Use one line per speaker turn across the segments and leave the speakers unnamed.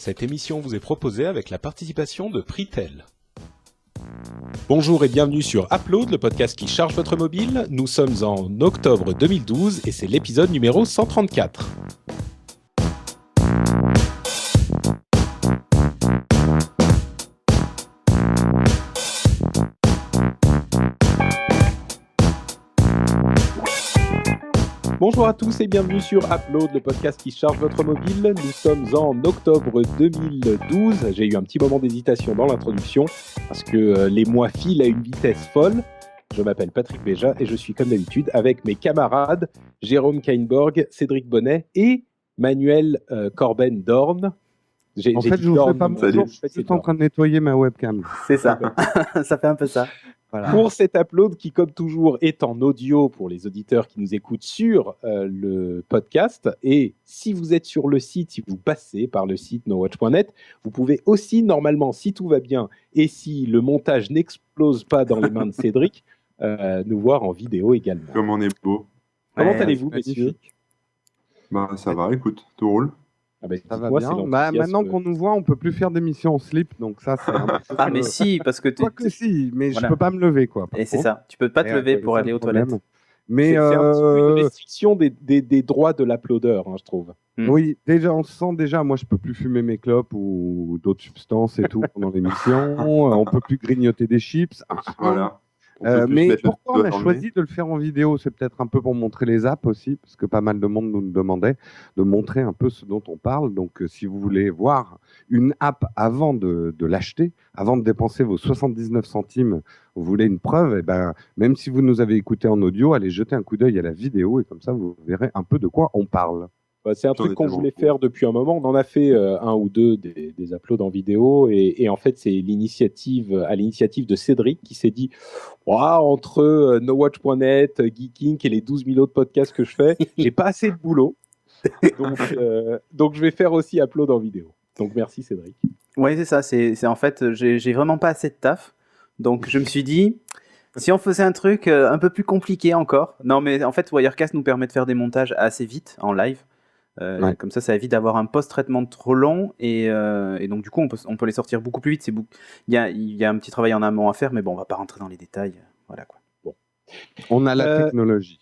Cette émission vous est proposée avec la participation de Pritel. Bonjour et bienvenue sur Upload, le podcast qui charge votre mobile. Nous sommes en octobre 2012 et c'est l'épisode numéro 134. Bonjour à tous et bienvenue sur Upload, le podcast qui charge votre mobile. Nous sommes en octobre 2012. J'ai eu un petit moment d'hésitation dans l'introduction parce que les mois filent à une vitesse folle. Je m'appelle Patrick Béja et je suis comme d'habitude avec mes camarades Jérôme Kainborg, Cédric Bonnet et Manuel Corben-Dorn.
Je vous fais pas bonjour, je suis en train de nettoyer ma webcam.
C'est ça, ça fait un peu ça.
Voilà. Pour cet upload qui, comme toujours, est en audio pour les auditeurs qui nous écoutent sur le podcast. Et si vous êtes sur le site, si vous passez par le site nowatch.net, vous pouvez aussi, normalement, si tout va bien et si le montage n'explose pas dans les mains de Cédric, nous voir en vidéo également.
Comme on est beau.
Comment allez-vous, messieurs ?
Ça va, écoute, tout roule.
Ah ben, ça va bien. Maintenant qu'on nous voit, on peut plus faire d'émissions en slip, donc ça c'est un peu...
Ah mais si, parce que
si, mais voilà. Je peux pas me lever quoi.
Et c'est ça, tu peux pas te lever pour aller aux toilettes.
Mais c'est un petit peu une restriction des droits de l'uploadeur, je trouve.
Oui, déjà on se sent moi je peux plus fumer mes clopes ou d'autres substances et tout pendant l'émission. On peut plus grignoter des chips.
Voilà.
Mais pourquoi on a choisi de le faire en vidéo ? C'est peut-être un peu pour montrer les apps aussi, parce que pas mal de monde nous demandait de montrer un peu ce dont on parle. Donc, si vous voulez voir une app avant de l'acheter, avant de dépenser vos 79 centimes, vous voulez une preuve, et ben, même si vous nous avez écouté en audio, allez jeter un coup d'œil à la vidéo et comme ça, vous verrez un peu de quoi on parle.
C'est un truc qu'on voulait faire depuis un moment. On en a fait un ou deux des uploads en vidéo. Et en fait, c'est à l'initiative de Cédric qui s'est dit entre nowatch.net, Geeking et les 12 000 autres podcasts que je fais, j'ai pas assez de boulot. Donc, je vais faire aussi upload en vidéo. Donc, merci Cédric.
Oui, c'est ça. C'est en fait, j'ai vraiment pas assez de taf. Donc, je me suis dit... Si on faisait un truc un peu plus compliqué encore... Non, mais en fait, Wirecast nous permet de faire des montages assez vite, en live. Comme ça évite d'avoir un post-traitement trop long et donc du coup on peut les sortir beaucoup plus vite. Il y a un petit travail en amont à faire, mais bon, on va pas rentrer dans les détails. Voilà quoi.
Bon. On a la technologie.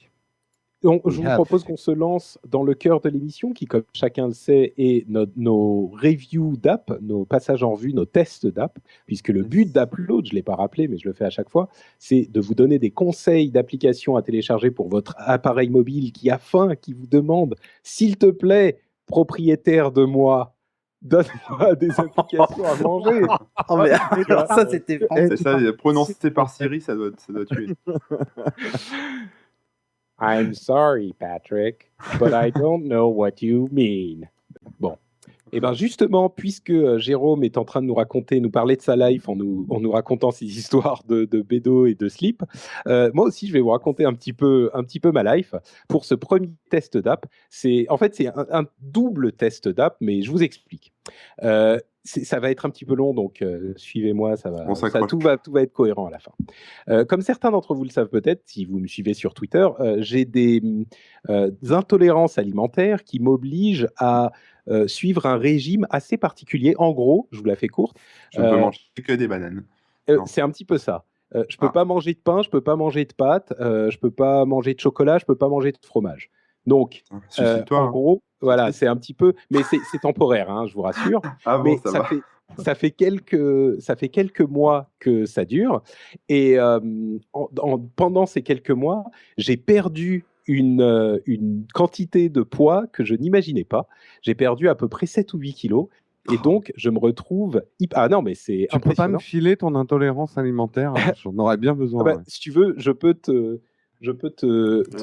Je vous propose qu'on se lance dans le cœur de l'émission qui, comme chacun le sait, est nos reviews d'app, nos passages en vue, nos tests d'app, puisque le but d'Upload, je ne l'ai pas rappelé, mais je le fais à chaque fois, c'est de vous donner des conseils d'applications à télécharger pour votre appareil mobile qui a faim, qui vous demande, s'il te plaît, propriétaire de moi, donne-moi des applications à manger.
Oh, mais ça, c'était
c'est ça, prononcé par Siri, ça doit tuer.
I'm sorry, Patrick, but I don't know what you mean. Bon. Et bien justement, puisque Jérôme est en train de nous parler de sa life en nous racontant ses histoires de bédo et de slip, moi aussi je vais vous raconter un petit peu ma life pour ce premier test d'app. C'est un double test d'app, mais je vous explique. Ça va être un petit peu long, donc suivez-moi, tout va être cohérent à la fin. Comme certains d'entre vous le savent peut-être, si vous me suivez sur Twitter, j'ai des intolérances alimentaires qui m'obligent à suivre un régime assez particulier. En gros, je vous la fais courte.
Je ne peux manger que des bananes.
C'est un petit peu ça. Je peux pas manger de pain, je peux pas manger de pâtes, je peux pas manger de chocolat, je peux pas manger de fromage. Donc, en gros, voilà, c'est un petit peu, mais c'est temporaire, je vous rassure.
Ah bon,
mais ça fait quelques mois que ça dure, et pendant ces quelques mois, j'ai perdu une quantité de poids que je n'imaginais pas. J'ai perdu à peu près 7 ou 8 kilos. Et donc, je me retrouve... Ah non, mais c'est
impressionnant. Tu peux pas me filer ton intolérance alimentaire, j'en aurais bien besoin.
Si tu veux, je peux te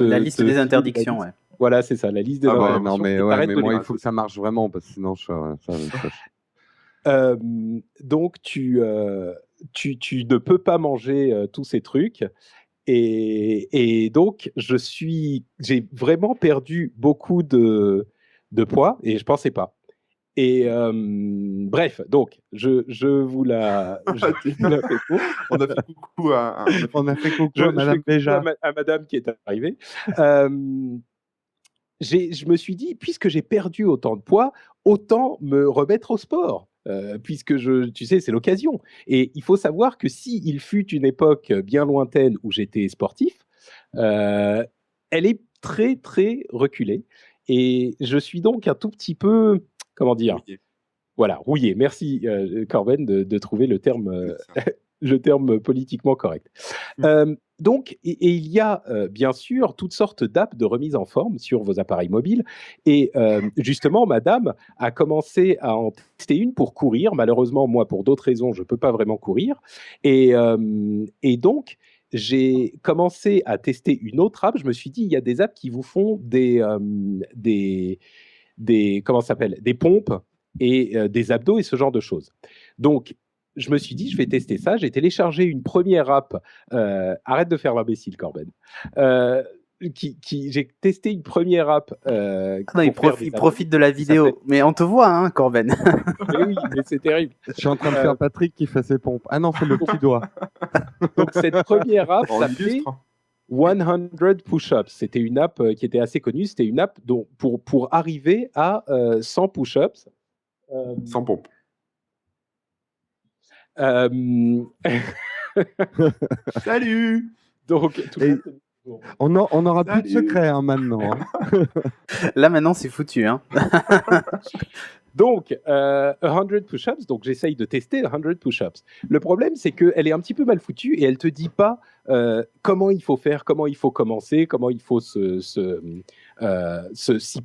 la liste des interdictions, ouais.
Voilà, c'est ça, la liste des interdictions.
Non, mais moi, il faut que ça marche vraiment, parce que sinon,
donc, tu ne peux pas manger tous ces trucs. Et donc, j'ai vraiment perdu beaucoup de poids, et je ne pensais pas. Et bref, donc, je vous la fais court.
On a fait coucou à
Madame Béja.
À Madame qui est arrivée. je me suis dit, puisque j'ai perdu autant de poids, autant me remettre au sport. Puisque tu sais, c'est l'occasion. Et il faut savoir que s'il fut une époque bien lointaine où j'étais sportif, euh, elle est très, très reculée. Et je suis donc un tout petit peu, comment dire,
Oui,
voilà, rouillé. Merci, Corben, de trouver
c'est ça.
le terme politiquement correct. Donc, et il y a bien sûr toutes sortes d'apps de remise en forme sur vos appareils mobiles. Et justement, madame a commencé à en tester une pour courir. Malheureusement, moi, pour d'autres raisons, je ne peux pas vraiment courir. Et donc, j'ai commencé à tester une autre app. Je me suis dit, il y a des apps qui vous font comment ça s'appelle, des pompes et des abdos et ce genre de choses. Donc, je me suis dit, je vais tester ça. J'ai téléchargé une première app. Arrête de faire l'imbécile, Corben. J'ai testé une première app.
Non, il profite de la vidéo. Mais on te voit, hein, Corben.
Mais oui, mais c'est terrible.
Je suis en train de faire Patrick qui fait ses pompes. Ah non, c'est le petit doigt.
Donc, cette première app
On
s'appelait
illustre.
100 push-ups. C'était une app qui était assez connue. C'était une app pour arriver à 100 push-ups.
Sans pompe.
Euh,
Salut.
donc, tout le
Et-
monde-
On n'aura plus de
Salut.
secret hein, maintenant. hein.
Là, maintenant, c'est foutu. Hein.
Donc, 100 push-ups, donc j'essaye de tester 100 push-ups. Le problème, c'est qu'elle est un petit peu mal foutue et elle ne te dit pas comment il faut faire, comment il faut commencer, comment il faut s'y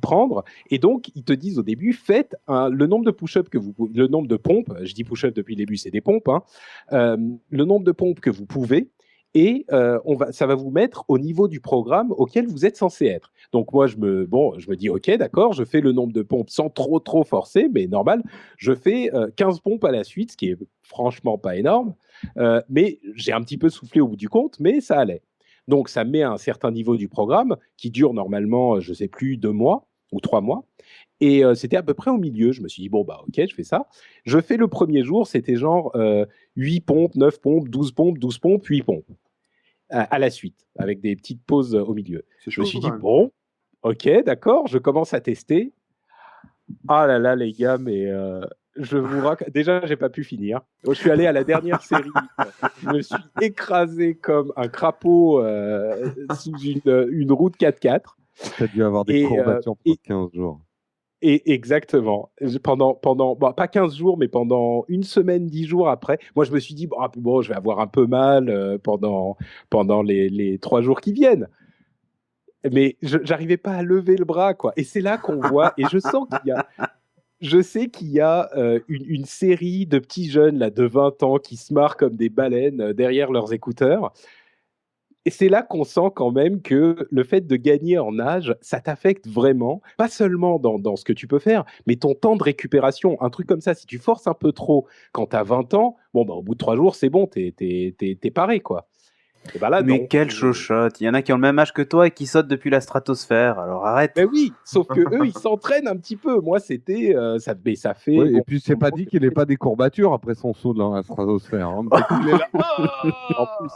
prendre. Et donc, ils te disent au début, faites le nombre de push-ups le nombre de pompes, je dis push-ups depuis le début, c'est des pompes, hein, le nombre de pompes que vous pouvez. Et ça va vous mettre au niveau du programme auquel vous êtes censé être. Donc moi, je me dis, ok, d'accord, je fais le nombre de pompes sans trop forcer, mais normal. Je fais 15 pompes à la suite, ce qui est franchement pas énorme. Mais j'ai un petit peu soufflé au bout du compte, mais ça allait. Donc ça met un certain niveau du programme qui dure normalement, je sais plus, 2 mois ou 3 mois. Et c'était à peu près au milieu. Je me suis dit, bon, bah ok, je fais ça. Je fais le premier jour, c'était genre 8 pompes, 9 pompes, 12 pompes, 12 pompes, 8 pompes à la suite, avec des petites pauses au milieu.
C'est
Je
chaud
me suis dit,
quand même.
bon, ok, d'accord, je commence à tester. Ah là là, les gars, mais je vous raconte. Déjà, j'ai pas pu finir. Je suis allé à la dernière série. Je me suis écrasé comme un crapaud sous une route 4x4.
Tu as dû avoir des
Et,
courbatures pendant 15 jours.
Et exactement. Pendant bon, pas 15 jours, mais pendant une semaine, 10 jours après, moi, je me suis dit, bon, je vais avoir un peu mal pendant les 3 jours qui viennent. Mais j'arrivais pas à lever le bras, quoi. Et c'est là qu'on voit, et je sais qu'il y a une série de petits jeunes là, de 20 ans qui se marrent comme des baleines derrière leurs écouteurs. Et c'est là qu'on sent quand même que le fait de gagner en âge, ça t'affecte vraiment, pas seulement dans ce que tu peux faire, mais ton temps de récupération. Un truc comme ça, si tu forces un peu trop quand tu as 20 ans, bon, bah, au bout de 3 jours, c'est bon, t'es paré, quoi. Et bah là,
Mais
non.
quelle chochotte. Il y en a qui ont le même âge que toi et qui sautent depuis la stratosphère. Alors arrête.
Ben oui, sauf que eux, ils s'entraînent un petit peu. Moi, c'était ça fait.
Oui,
bon,
et puis c'est pas dit qu'il n'ait pas des courbatures après son saut dans la stratosphère. hein.
il est là. En plus.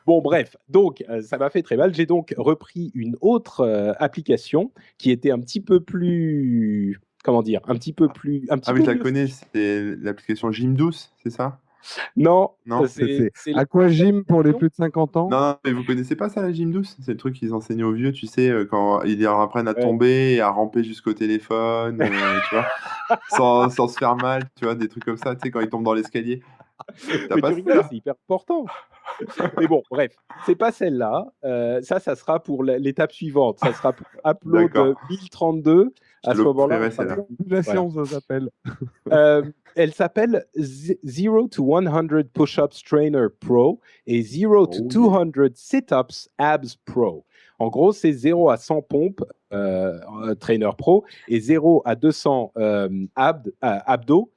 Bon, bref, donc ça m'a fait très mal. J'ai donc repris une autre application qui était un petit peu plus, comment dire, un petit peu
Ah oui, je la
mieux.
connais, c'est l'application Gym Douce, c'est ça?
Non,
Non,
C'est
c'est la-
Aquagym pour les plus de 50 ans.
Non, mais vous connaissez pas ça, la Gym Douce? C'est le truc qu'ils enseignent aux vieux, tu sais, quand ils leur apprennent à
Ouais.
tomber et à ramper jusqu'au téléphone, tu vois, sans se faire mal, tu vois, des trucs comme ça, tu sais, quand ils tombent dans l'escalier. T'as
Mais
pas
tu rigoles,
ça?
c'est hyper important. Mais bon, bref, c'est pas celle-là. Ça sera pour l'étape suivante. Ça sera pour Upload
D'accord.
1032.
Je
À
te
ce moment-là,
l'offrirai,
on sera
celle-là.
plus-
La
voilà.
science, ça s'appelle.
Elle s'appelle 0 to 100 Push-Ups Trainer Pro et 0 to
Oh,
200 Sit-Ups Abs Pro. En gros, c'est 0 à 100 pompes Trainer Pro et 0 à 200 abdos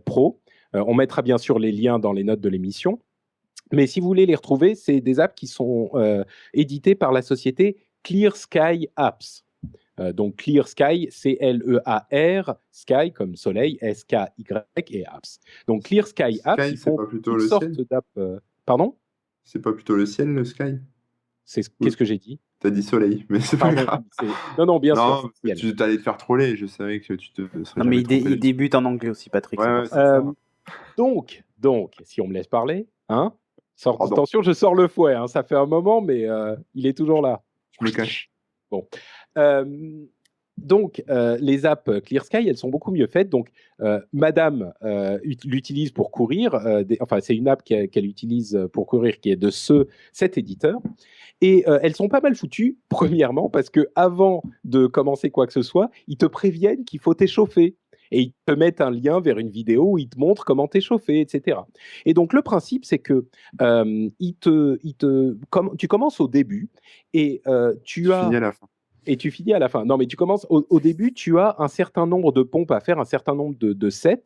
Pro. On mettra bien sûr les liens dans les notes de l'émission. Mais si vous voulez les retrouver, c'est des apps qui sont éditées par la société Clear Sky Apps. Donc Clear Sky, C-L-E-A-R, Sky comme soleil, S-K-Y et Apps. Donc Clear Sky Apps,
Sky,
ils
c'est
font
pas plutôt
toutes
le
sortes
ciel?
d'apps. Pardon?
C'est pas plutôt le ciel, le Sky?
Qu'est-ce que j'ai dit?
T'as dit soleil, mais c'est pas
Pardon,
grave.
non, bien sûr,
Non,
c'est ciel.
tu t'allais te faire troller, je savais que tu te serais
Non,
jamais
mais
trompé
il
là-dessus.
débute en anglais aussi, Patrick. c'est
Ouais,
pour
ouais,
ça.
c'est ça.
Donc, si on me laisse parler, hein,
Pardon.
attention, je sors le fouet, hein, ça fait un moment, mais il est toujours là.
Je me cache.
Bon. Donc, les apps Clear Sky, elles sont beaucoup mieux faites. Donc, Madame l'utilise pour courir. Enfin, c'est une app qu'elle utilise pour courir qui est de cet éditeur. Et elles sont pas mal foutues, premièrement, parce que avant de commencer quoi que ce soit, ils te préviennent qu'il faut t'échauffer. Et ils te mettent un lien vers une vidéo où ils te montrent comment t'échauffer, etc. Et donc, le principe, c'est que tu commences au début et tu as...
Fini à la fin.
Et tu finis à la fin. Non, mais tu commences au début, tu as un certain nombre de pompes à faire, un certain nombre de sets.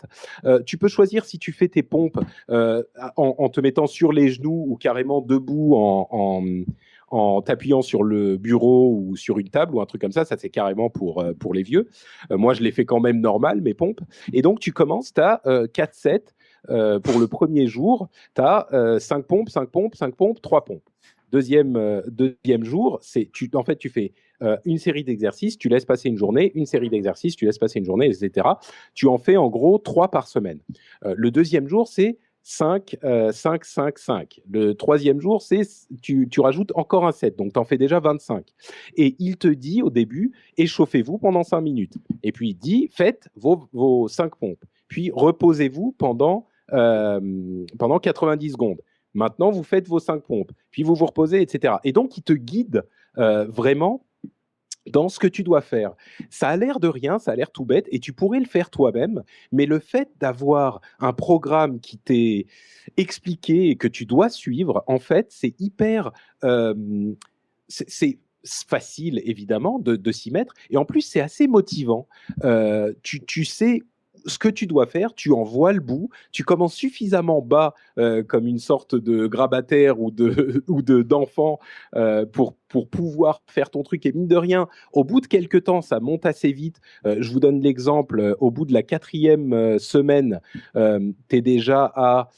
Tu peux choisir si tu fais tes pompes en te mettant sur les genoux ou carrément debout en t'appuyant sur le bureau ou sur une table ou un truc comme ça. Ça, c'est carrément pour les vieux. Moi, je les fais quand même normal, mes pompes. Et donc, tu commences, tu as 4 sets. Pour le premier jour, tu as 5 pompes, 5 pompes, 5 pompes, 3 pompes. Deuxième jour, en fait, tu fais une série d'exercices, tu laisses passer une journée, une série d'exercices, tu laisses passer une journée, etc. Tu en fais en gros 3 par semaine. Le deuxième jour, c'est 5, 5, 5, 5. Le troisième jour, c'est tu rajoutes encore un 7, donc tu en fais déjà 25. Et il te dit au début, échauffez-vous pendant 5 minutes. Et puis il dit, faites vos 5 pompes. Puis reposez-vous pendant 90 secondes. Maintenant, vous faites vos 5 pompes. Puis vous vous reposez, etc. Et donc, il te guide vraiment dans ce que tu dois faire. Ça a l'air de rien, ça a l'air tout bête, et tu pourrais le faire toi-même, mais le fait d'avoir un programme qui t'est expliqué et que tu dois suivre, en fait, c'est hyper... c'est facile, évidemment, de s'y mettre, et en plus, c'est assez motivant. Tu sais ce que tu dois faire, tu en vois le bout, tu commences suffisamment bas comme une sorte de grabataire ou d'enfant pour pouvoir faire ton truc. Et mine de rien, au bout de quelques temps, ça monte assez vite. Je vous donne l'exemple, au bout de la 4e semaine, tu es déjà à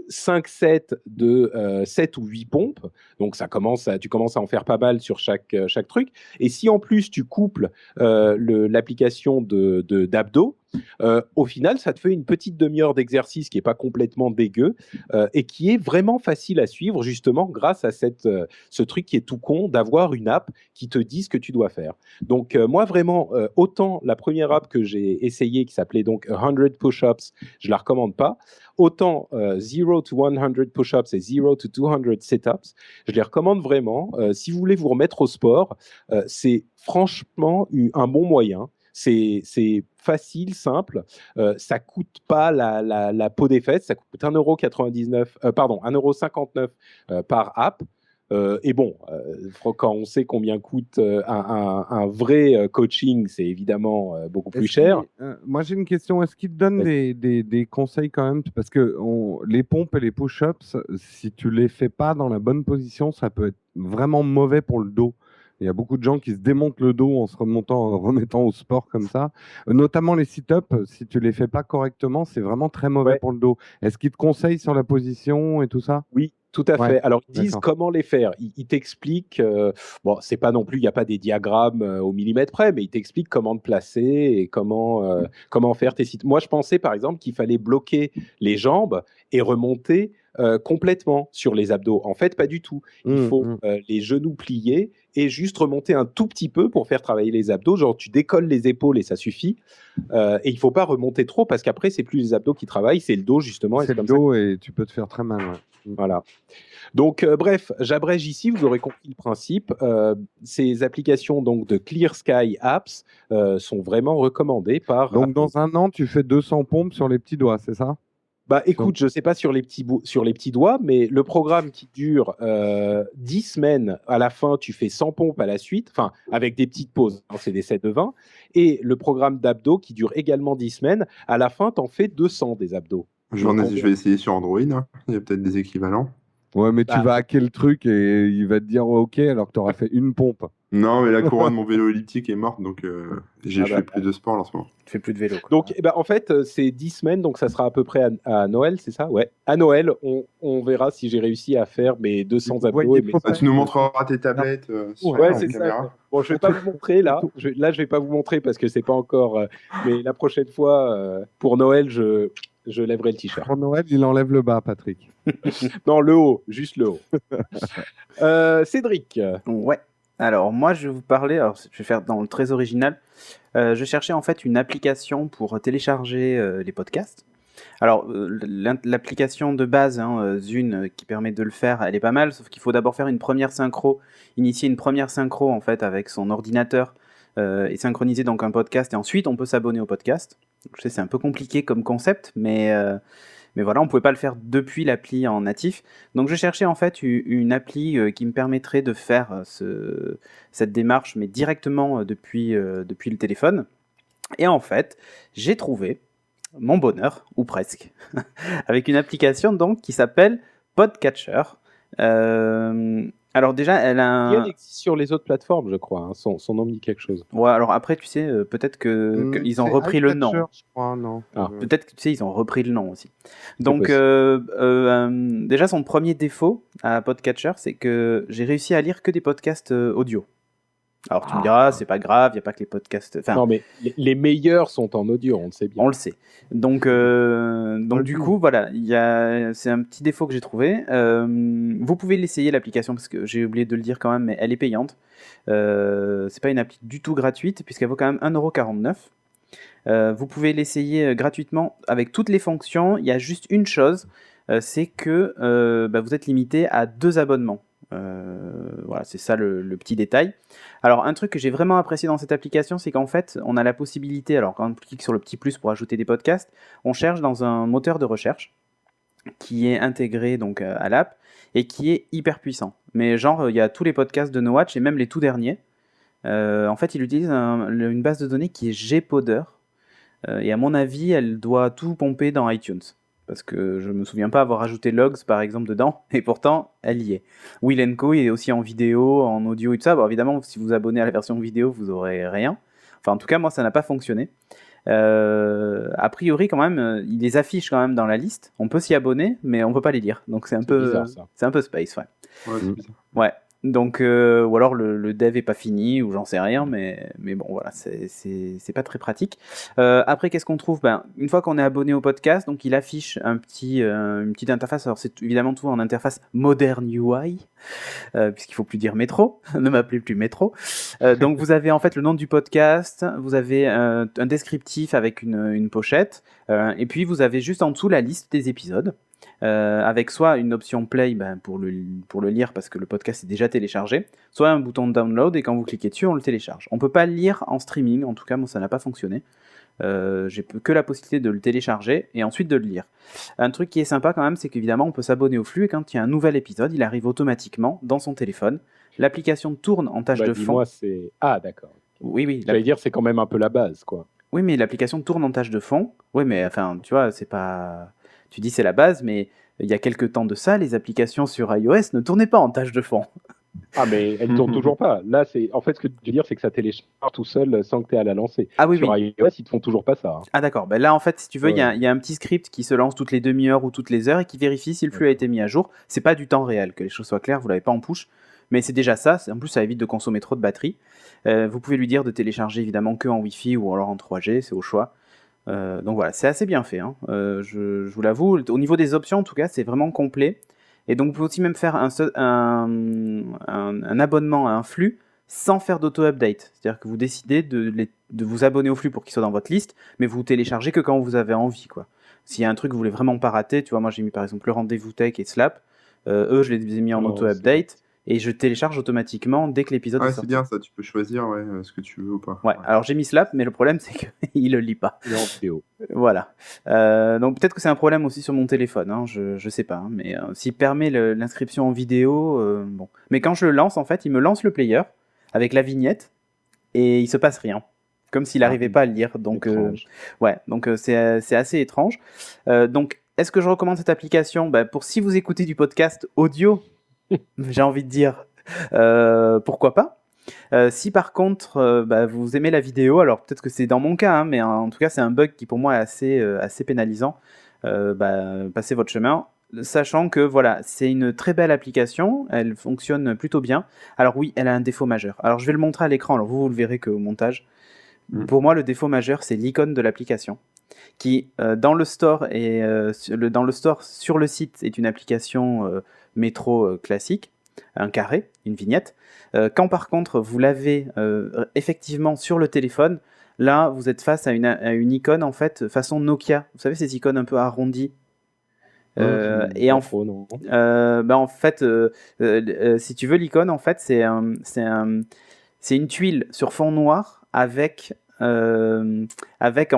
5 sets de 7 ou 8 pompes. Donc tu commences à en faire pas mal sur chaque truc. Et si en plus tu couples l'application d'abdos, au final, ça te fait une petite demi-heure d'exercice qui n'est pas complètement dégueu et qui est vraiment facile à suivre, justement, grâce à ce truc qui est tout con d'avoir une app qui te dit ce que tu dois faire. Donc, moi, vraiment, autant la première app que j'ai essayée, qui s'appelait donc 100 Push-Ups, je ne la recommande pas, autant 0 to 100 Push-Ups et 0 to 200 Sit-Ups, je les recommande vraiment. Si vous voulez vous remettre au sport, c'est franchement un bon moyen. C'est facile, simple. Ça coûte pas la peau des fesses. Ça coûte 1,59 € par app. Et bon, quand on sait combien coûte un vrai coaching, c'est évidemment beaucoup plus cher.
Moi, j'ai une question. Est-ce qu'il te donne des conseils quand même? Parce que les pompes et les push-ups, si tu les fais pas dans la bonne position, ça peut être vraiment mauvais pour le dos. Il y a beaucoup de gens qui se démontent le dos en se remettant au sport comme ça. Notamment les sit-ups, si tu les fais pas correctement, c'est vraiment très mauvais pour le dos. Est-ce qu'ils te conseillent sur la position et tout ça?
Oui, tout à fait. Alors, ils disent comment les faire. Ils t'expliquent, bon, c'est pas non plus, il n'y a pas des diagrammes au millimètre près, mais ils t'expliquent comment te placer et comment faire tes sites. Moi, je pensais, par exemple, qu'il fallait bloquer les jambes et remonter complètement sur les abdos. En fait, pas du tout. Il faut les genoux pliés et juste remonter un tout petit peu pour faire travailler les abdos. Genre, tu décolles les épaules et ça suffit. Et il ne faut pas remonter trop parce qu'après, c'est plus les abdos qui travaillent, c'est le dos, justement.
C'est le dos et tu peux te faire très mal. Ouais.
Voilà. Donc, bref, j'abrège ici, vous aurez compris le principe. Ces applications donc, de Clear Sky Apps sont vraiment recommandées par...
Donc, dans un an, tu fais 200 pompes sur les petits doigts, c'est ça?
Bah, écoute, je ne sais pas sur les petits doigts, mais le programme qui dure 10 semaines, à la fin, tu fais 100 pompes à la suite, enfin, avec des petites pauses, hein, c'est des sets de 20, et le programme d'abdos qui dure également 10 semaines, à la fin, tu en fais 200 des abdos.
Je vais essayer sur Android, hein. Il y a peut-être des équivalents.
Ouais, mais tu vas hacker le truc et il va te dire OK alors que tu auras fait une pompe.
Non, mais la courroie de mon vélo elliptique est morte, donc je fais plus de sport là, en ce moment.
Tu fais plus de vélo, quoi.
Donc, en fait, c'est 10 semaines, donc ça sera à peu près à Noël, c'est ça? Ouais. À Noël, on verra si j'ai réussi à faire mes 200
Vous
abdos.
voyez
Et mes
pas-
Ah, tu nous montreras tes tablettes
Ouais,
en
c'est ça.
caméra.
Bon, je vais pas vous montrer là. Je vais pas vous montrer parce que c'est pas encore. Mais la prochaine fois, pour Noël, je lèverai le t-shirt.
Pour Noël, il enlève le bas, Patrick.
Non, le haut, juste le haut. Cédric.
Ouais. Alors, moi, je vais vous parler, alors, je vais faire dans le très original. Je cherchais en fait une application pour télécharger les podcasts. Alors, l'application de base, Zune, qui permet de le faire, elle est pas mal, sauf qu'il faut d'abord faire une première synchro, initier une première synchro en fait avec son ordinateur et synchroniser donc un podcast, et ensuite on peut s'abonner au podcast. Je sais, c'est un peu compliqué comme concept, mais voilà, on pouvait pas le faire depuis l'appli en natif. Donc je cherchais en fait une appli qui me permettrait de faire cette démarche, mais directement depuis le téléphone. Et en fait, j'ai trouvé mon bonheur, ou presque, avec une application donc qui s'appelle Podcatcher. Alors déjà, elle a
Elle existe sur les autres plateformes, je crois. Hein. Son nom me dit quelque chose.
Ouais, alors après, tu sais, peut-être qu'ils ont
C'est
repris le nom.
iCatcher, je crois, non.
Ah.
Peut-être que tu sais, ils ont repris le nom aussi. Donc,
possible.
déjà, son premier défaut à Podcatcher, c'est que j'ai réussi à lire que des podcasts audio. Alors, tu me diras, c'est pas grave, il n'y a pas que les podcasts. Enfin,
Non, mais les meilleurs sont en audio, on le sait bien.
on le sait. Donc du coup, voilà, c'est un petit défaut que j'ai trouvé. Vous pouvez l'essayer, l'application, parce que j'ai oublié de le dire quand même, mais elle est payante. C'est pas une appli du tout gratuite, puisqu'elle vaut quand même 1,49€. Vous pouvez l'essayer gratuitement avec toutes les fonctions. Il y a juste une chose, c'est que vous êtes limité à 2 abonnements. Voilà, c'est ça le petit détail. Alors, un truc que j'ai vraiment apprécié dans cette application, c'est qu'en fait, on a la possibilité, alors quand on clique sur le petit plus pour ajouter des podcasts, on cherche dans un moteur de recherche qui est intégré donc à l'app et qui est hyper puissant. Mais genre, il y a tous les podcasts de No Watch et même les tout derniers. En fait, il utilise une base de données qui est Gpodder. Et à mon avis, elle doit tout pomper dans iTunes. Parce que je me souviens pas avoir ajouté Logs par exemple dedans, et pourtant elle y est. Will & Co est aussi en vidéo, en audio et tout ça. Bon, évidemment, si vous abonnez à la version vidéo, vous aurez rien. Enfin, en tout cas, moi, ça n'a pas fonctionné. A priori, quand même, il les affiche quand même dans la liste. On peut s'y abonner, mais on peut pas les lire. Donc c'est un peu
bizarre, ça.
c'est un peu space, ouais.
Ouais, c'est bizarre.
Ouais. Donc, ou alors le dev est pas fini, ou j'en sais rien, mais bon, voilà, c'est pas très pratique. Après, qu'est-ce qu'on trouve? Une fois qu'on est abonné au podcast, donc il affiche une petite interface. Alors, c'est évidemment tout en interface moderne UI, puisqu'il faut plus dire métro, ne m'appelez plus métro. Donc, vous avez en fait le nom du podcast, vous avez un descriptif avec une pochette, et puis vous avez juste en dessous la liste des épisodes. Avec soit une option play pour le lire parce que le podcast est déjà téléchargé, soit un bouton de download et quand vous cliquez dessus on le télécharge. On peut pas le lire en streaming, en tout cas moi ça n'a pas fonctionné. J'ai que la possibilité de le télécharger et ensuite de le lire. Un truc qui est sympa quand même, c'est qu'évidemment on peut s'abonner au flux et quand il y a un nouvel épisode, il arrive automatiquement dans son téléphone. L'application tourne en tâche de fond.
Ah, d'accord.
Oui.
J'allais dire, c'est quand même un peu la base, quoi.
Oui, mais l'application tourne en tâche de fond. Oui, mais enfin, tu vois, c'est pas... Tu dis c'est la base, mais il y a quelques temps de ça, les applications sur iOS ne tournaient pas en tâche de fond.
Ah, mais elles ne tournent toujours pas. Là, en fait, ce que tu veux dire, c'est que ça télécharge tout seul sans que tu aies à la lancer.
Ah oui,
sur
oui.
iOS, ils ne te font toujours pas ça. Hein.
Ah d'accord, là en fait, si tu veux, il
Ouais.
y a un petit script qui se lance toutes les demi-heures ou toutes les heures et qui vérifie si le flux a été mis à jour. C'est pas du temps réel, que les choses soient claires, vous l'avez pas en push, mais c'est déjà ça. En plus, ça évite de consommer trop de batterie. Vous pouvez lui dire de télécharger évidemment que en Wi-Fi ou alors en 3G, c'est au choix. Donc voilà, c'est assez bien fait. Hein. Je vous l'avoue, au niveau des options, en tout cas, c'est vraiment complet. Et donc, vous pouvez aussi même faire un abonnement à un flux sans faire d'auto-update. C'est-à-dire que vous décidez de vous abonner au flux pour qu'il soit dans votre liste, mais vous téléchargez que quand vous avez envie, quoi. S'il y a un truc que vous voulez vraiment pas rater, tu vois, moi j'ai mis par exemple le rendez-vous tech et Slap. Eux, je les ai mis en auto-update. Et je télécharge automatiquement dès que l'épisode est
Ouais,
sorti.
c'est bien ça, tu peux choisir ce que tu veux ou pas.
Ouais, alors j'ai mis Slap, mais le problème c'est qu'il le lit pas.
Il est en vidéo.
Voilà. Donc peut-être que c'est un problème aussi sur mon téléphone, hein, je sais pas. Hein, mais s'il permet l'inscription en vidéo, bon. Mais quand je le lance, en fait, il me lance le player avec la vignette et il se passe rien. Comme s'il n'arrivait pas à le lire. Donc, c'est assez étrange. Donc, est-ce que je recommande cette application? Pour si vous écoutez du podcast audio, j'ai envie de dire pourquoi pas. Si par contre vous aimez la vidéo, alors peut-être que c'est dans mon cas, hein, mais en tout cas c'est un bug qui pour moi est assez pénalisant, passez votre chemin. Sachant que voilà, c'est une très belle application, elle fonctionne plutôt bien. Alors oui, elle a un défaut majeur. Alors je vais le montrer à l'écran, alors vous le verrez qu'au montage. Pour moi, le défaut majeur, c'est l'icône de l'application, qui dans le store sur le site est une application métro classique, un carré, une vignette. Quand par contre vous l'avez effectivement sur le téléphone, là vous êtes face à une icône en fait façon Nokia. Vous savez ces icônes un peu arrondies. Et en fait, si tu veux l'icône, en fait, c'est une tuile sur fond noir avec en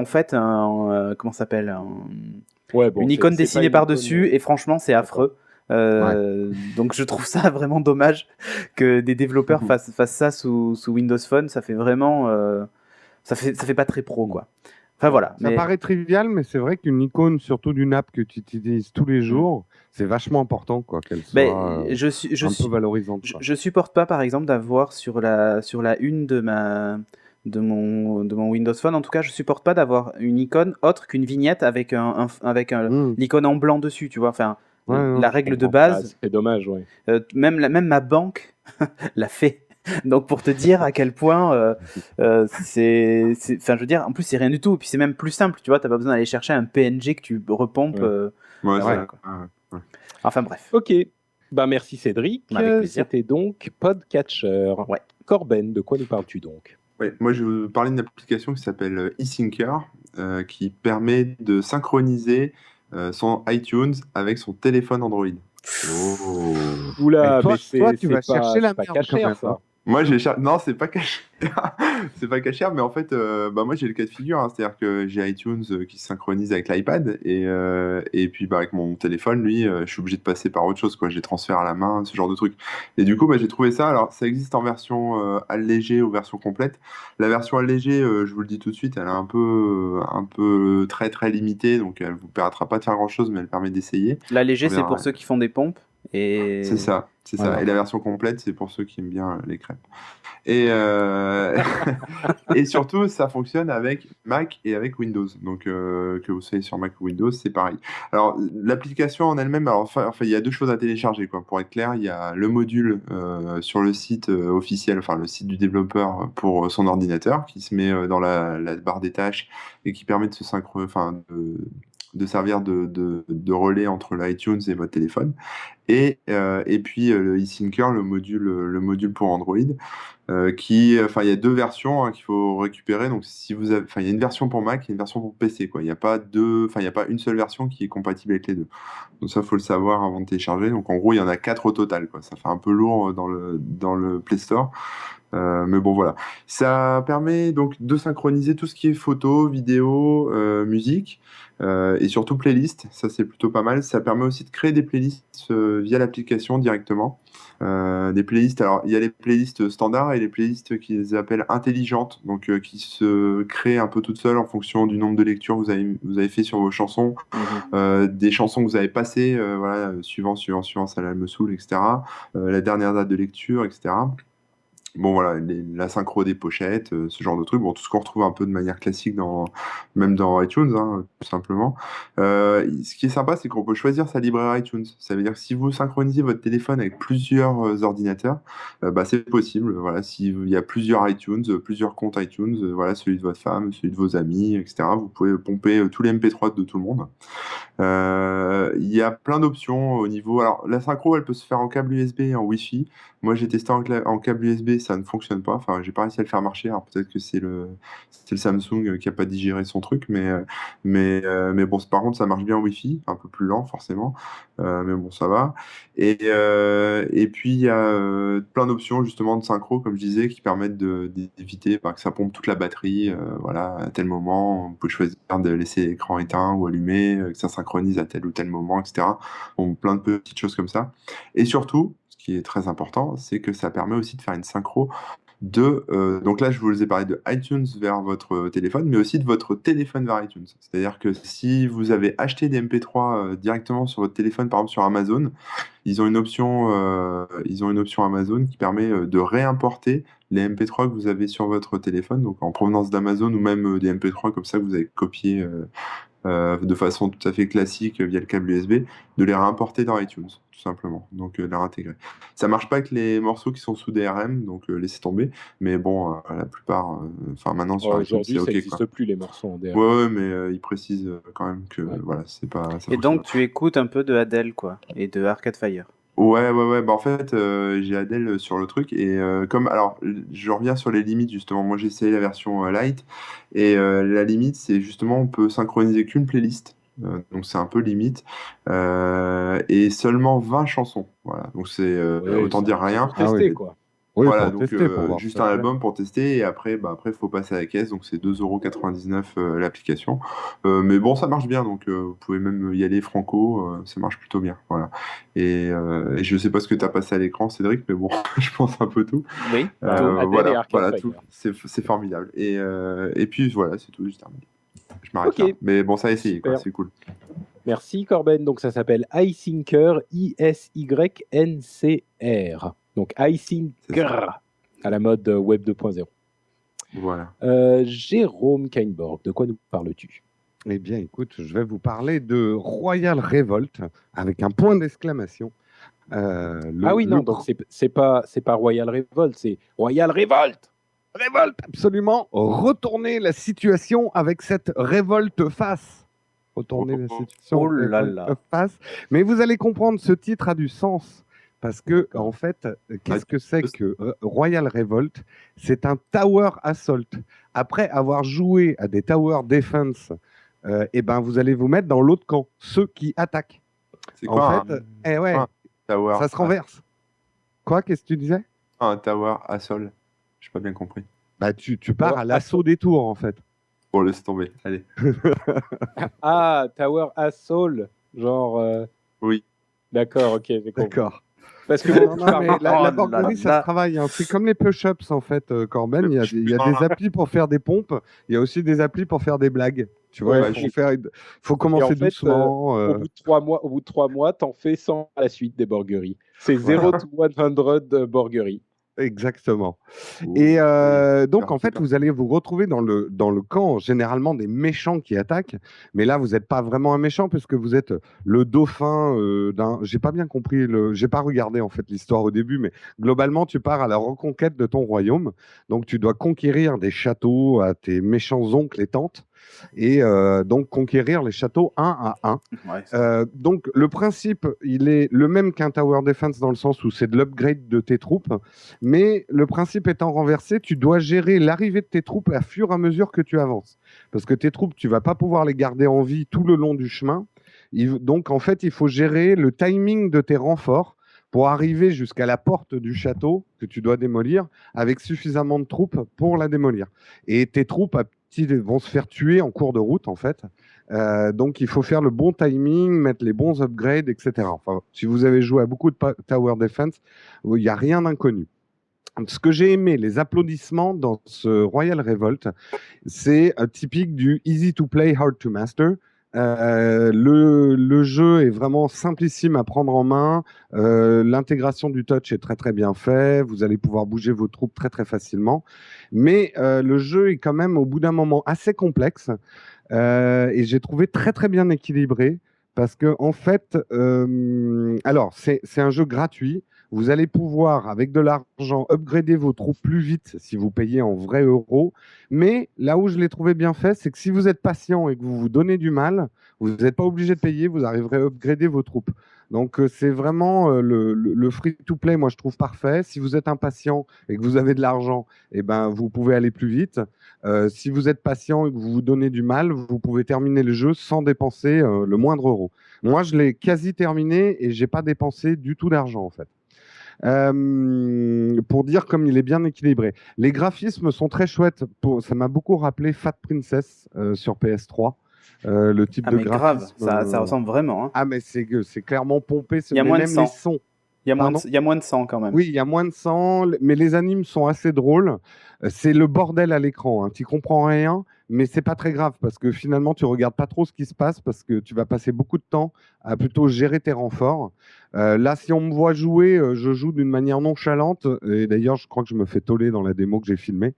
fait comment ça s'appelle une icône dessinée par-dessus, et franchement c'est affreux. Donc je trouve ça vraiment dommage que des développeurs fassent ça sous Windows Phone. Ça fait vraiment ça fait pas très pro, quoi. Enfin voilà.
Ça paraît trivial, mais c'est vrai qu'une icône, surtout d'une app que tu utilises tous les jours, c'est vachement important, quoi, qu'elle soit un peu valorisante.
Je supporte pas, par exemple, d'avoir sur la une de mon Windows Phone, en tout cas, je supporte pas d'avoir une icône autre qu'une vignette avec l'icône en blanc dessus, tu vois. Enfin, la règle de base.
C'est dommage, ouais.
Même ma banque l'a fait. Donc pour te dire à quel point c'est enfin je veux dire, en plus c'est rien du tout, et puis c'est même plus simple, tu vois, t'as pas besoin d'aller chercher un PNG que tu repompes. Enfin bref.
Ok, merci Cédric. C'était donc Podcatcher.
Ouais.
Corben, de quoi nous parles-tu donc?
Ouais, moi je vais vous parler d'une application qui s'appelle eSyncer, qui permet de synchroniser son iTunes avec son téléphone Android.
Oula,
toi tu vas chercher la merde
caché, ça.
Moi, non, c'est pas caché. C'est pas caché, mais en fait, moi j'ai le cas de figure, hein, c'est-à-dire que j'ai iTunes qui se synchronise avec l'iPad, et puis avec mon téléphone, lui, je suis obligé de passer par autre chose, quoi. J'ai transfert à la main, ce genre de truc. Et du coup, j'ai trouvé ça. Alors, ça existe en version allégée ou version complète. La version allégée, je vous le dis tout de suite, elle est un peu très très limitée, donc elle vous permettra pas de faire grand-chose, mais elle permet d'essayer.
L'allégé, c'est pour ceux qui font des pompes.
C'est ça. Et la version complète, c'est pour ceux qui aiment bien les crêpes. Et surtout, ça fonctionne avec Mac et avec Windows. Donc, que vous soyez sur Mac ou Windows, c'est pareil. Alors, l'application en elle-même, il y a deux choses à télécharger, quoi. Pour être clair, il y a le module sur le site officiel, enfin le site du développeur pour son ordinateur, qui se met dans la barre des tâches et qui permet de se de servir de relais entre l'iTunes et votre téléphone. Et puis le eSyncer, le module pour Android, il y a deux versions qu'il faut récupérer. Donc si vous avez, il y a une version pour Mac et une version pour PC, quoi. Il n'y a pas une seule version qui est compatible avec les deux. Donc ça, faut le savoir avant de télécharger. Donc en gros, il y en a 4 au total, quoi. Ça fait un peu lourd dans le Play Store. Mais bon, voilà. Ça permet donc de synchroniser tout ce qui est photo, vidéo, musique, et surtout playlist. Ça, c'est plutôt pas mal. Ça permet aussi de créer des playlists via l'application directement. Des playlists, alors il y a les playlists standards et les playlists qu'ils appellent intelligentes, donc qui se créent un peu toutes seules en fonction du nombre de lectures que vous avez fait sur vos chansons, des chansons que vous avez passées, suivant, ça me saoule, etc. La dernière date de lecture, etc. Bon, voilà, la synchro des pochettes, ce genre de trucs. Bon, tout ce qu'on retrouve un peu de manière classique même dans iTunes, hein, tout simplement. Ce qui est sympa, c'est qu'on peut choisir sa librairie iTunes. Ça veut dire que si vous synchronisez votre téléphone avec plusieurs ordinateurs, c'est possible. Voilà, s'il y a plusieurs iTunes, plusieurs comptes iTunes, celui de votre femme, celui de vos amis, etc., vous pouvez pomper tous les MP3 de tout le monde. Il y a plein d'options au niveau. Alors, la synchro, elle peut se faire en câble USB et en Wi-Fi. Moi, j'ai testé en câble USB, ça ne fonctionne pas. Enfin, j'ai pas réussi à le faire marcher. Alors, peut-être que c'est le Samsung qui a pas digéré son truc, mais bon, par contre, ça marche bien en Wi-Fi, un peu plus lent, forcément. Mais bon, ça va. Et puis, il y a plein d'options, justement, de synchro, comme je disais, qui permettent d'éviter que ça pompe toute la batterie. À tel moment, on peut choisir de laisser l'écran éteint ou allumé, que ça synchronise à tel ou tel moment, etc. Bon, plein de petites choses comme ça. Et surtout, ce qui est très important, c'est que ça permet aussi de faire une synchro Donc là, je vous ai parlé de iTunes vers votre téléphone, mais aussi de votre téléphone vers iTunes. C'est-à-dire que si vous avez acheté des MP3 directement sur votre téléphone, par exemple sur Amazon, ils ont une option Amazon qui permet de réimporter les MP3 que vous avez sur votre téléphone, donc en provenance d'Amazon, ou même des MP3 comme ça que vous avez copiés de façon tout à fait classique via le câble USB, de les réimporter dans iTunes, tout simplement, donc les réintégrer. Ça marche pas avec les morceaux qui sont sous DRM, donc laissez tomber, mais bon, la plupart, maintenant sur iTunes,
Aujourd'hui,
c'est
ça
OK,
n'existe
quoi.
plus les morceaux en DRM.
Ouais, mais ils précisent quand même que
Ouais.
voilà, c'est pas. Ça
Et
fonctionne
donc,
pas.
tu écoutes un peu de Adele, quoi, et de Arcade Fire.
Ouais. Bah, en fait, j'ai Adele sur le truc et alors, je reviens sur les limites justement. Moi, j'ai essayé la version light et la limite, c'est justement on peut synchroniser qu'une playlist. Donc c'est un peu limite et seulement 20 chansons. Voilà. Donc c'est
Ouais,
autant dire rien.
pour tester,
oui.
quoi.
Oui,
Voilà,
pour
donc
tester, pour voir
juste
ça
un
plaît.
album pour tester et après, faut passer à la caisse, donc c'est 2,99 € l'application. Mais bon, ça marche bien, donc vous pouvez même y aller franco, ça marche plutôt bien, voilà. Et je sais pas ce que tu as passé à l'écran, Cédric, mais bon, je pense un peu tout.
Oui,
Adele et Arcade
tout,
Fire.
c'est formidable. Et puis voilà, c'est tout, juste terminé. Je m'arrête là.
Ok.
Mais bon, ça a essayé, quoi,
Super.
c'est cool.
Merci Corben. Donc ça s'appelle iSyncer, ISYNCR. Donc
C'est
iSyncer à la mode Web 2.0.
Voilà.
Jérôme Kainborg, de quoi nous parles-tu?
Eh bien, écoute, je vais vous parler de Royal Revolt avec un point d'exclamation.
Donc c'est pas Royal Revolt, c'est Royal Revolt.
Révolte, absolument. Retourner la situation avec cette révolte face. Retourner la situation.
Oh là
révolte
là.
face. Mais vous allez comprendre, ce titre a du sens. Parce que, en fait, qu'est-ce que c'est que Royal Revolt? C'est un Tower Assault. Après avoir joué à des Tower Defense, vous allez vous mettre dans l'autre camp, ceux qui attaquent.
C'est
En
quoi
fait,
un tower
ça se renverse. Quoi, qu'est-ce que tu disais?
un tower à sol? J'ai pas bien compris.
Bah, tu pars à l'assaut des tours, en fait.
Bon, laisse tomber, allez.
Ah, Tower Assault, genre.
Oui.
D'accord, ok, j'ai compris.
D'accord.
Parce que
Non, mais
Oh
la
là
borderie, ça
là.
se travaille. Hein. C'est comme les push-ups, en fait, Corben. Il y a des applis pour faire des pompes. Il y a aussi des applis pour faire des blagues. Tu vois,
Ouais,
faut commencer
et en fait,
doucement.
Au bout de 3 mois, t'en fais 100 à la suite des borgueries. C'est 0 to 100 borgueries.
Exactement.
Ouh,
Et
oui.
donc, en fait,
Super.
vous allez vous retrouver dans le camp, généralement, des méchants qui attaquent. Mais là, vous n'êtes pas vraiment un méchant, puisque vous êtes le dauphin d'un... J'ai pas bien compris, j'ai pas regardé, en fait, l'histoire au début, mais globalement, tu pars à la reconquête de ton royaume. Donc, tu dois conquérir des châteaux à tes méchants oncles et tantes. Et donc, conquérir les châteaux un à un.
Ouais,
Donc, le principe, il est le même qu'un Tower Defense dans le sens où c'est de l'upgrade de tes troupes. Mais le principe étant renversé, tu dois gérer l'arrivée de tes troupes à fur et à mesure que tu avances. Parce que tes troupes, tu vas pas pouvoir les garder en vie tout le long du chemin. Donc, en fait, il faut gérer le timing de tes renforts pour arriver jusqu'à la porte du château que tu dois démolir avec suffisamment de troupes pour la démolir. Et tes troupes vont se faire tuer en cours de route, en fait. Donc, il faut faire le bon timing, mettre les bons upgrades, etc. Enfin, si vous avez joué à beaucoup de Tower Defense, il n'y a rien d'inconnu. Ce que j'ai aimé, les applaudissements dans ce Royal Revolt, c'est typique du easy to play, hard to master. Le jeu est vraiment simplissime à prendre en main. L'intégration du touch est très très bien fait. Vous allez pouvoir bouger vos troupes très très facilement. Mais le jeu est quand même au bout d'un moment assez complexe. Et j'ai trouvé très très bien équilibré. Parce que en fait, alors c'est un jeu gratuit. Vous allez pouvoir, avec de l'argent, upgrader vos troupes plus vite si vous payez en vrais euros. Mais là où je l'ai trouvé bien fait, c'est que si vous êtes patient et que vous vous donnez du mal, vous n'êtes pas obligé de payer, vous arriverez à upgrader vos troupes. Donc c'est vraiment le free-to-play, moi je trouve parfait. Si vous êtes impatient et que vous avez de l'argent, eh ben, vous pouvez aller plus vite. Si vous êtes patient et que vous vous donnez du mal, vous pouvez terminer le jeu sans dépenser le moindre euro. Moi, je l'ai quasi terminé et j'ai pas dépensé du tout d'argent en fait. Pour dire comme il est bien équilibré. Les graphismes sont très chouettes. Ça m'a beaucoup rappelé Fat Princess sur PS3. Le type de
mais grave,
graphisme.
ça ressemble vraiment. Hein.
Ah, mais c'est clairement pompé.
Il y a moins de
même
sang.
les sons.
Il
Pardon?
Il y a moins de sang quand même.
Oui, il y a moins de sang, mais les animes sont assez drôles. C'est le bordel à l'écran, hein. Tu comprends rien, mais c'est pas très grave parce que finalement, tu regardes pas trop ce qui se passe parce que tu vas passer beaucoup de temps à plutôt gérer tes renforts. Là, si on me voit jouer, je joue d'une manière nonchalante. Et d'ailleurs, je crois que je me fais toller dans la démo que j'ai filmée.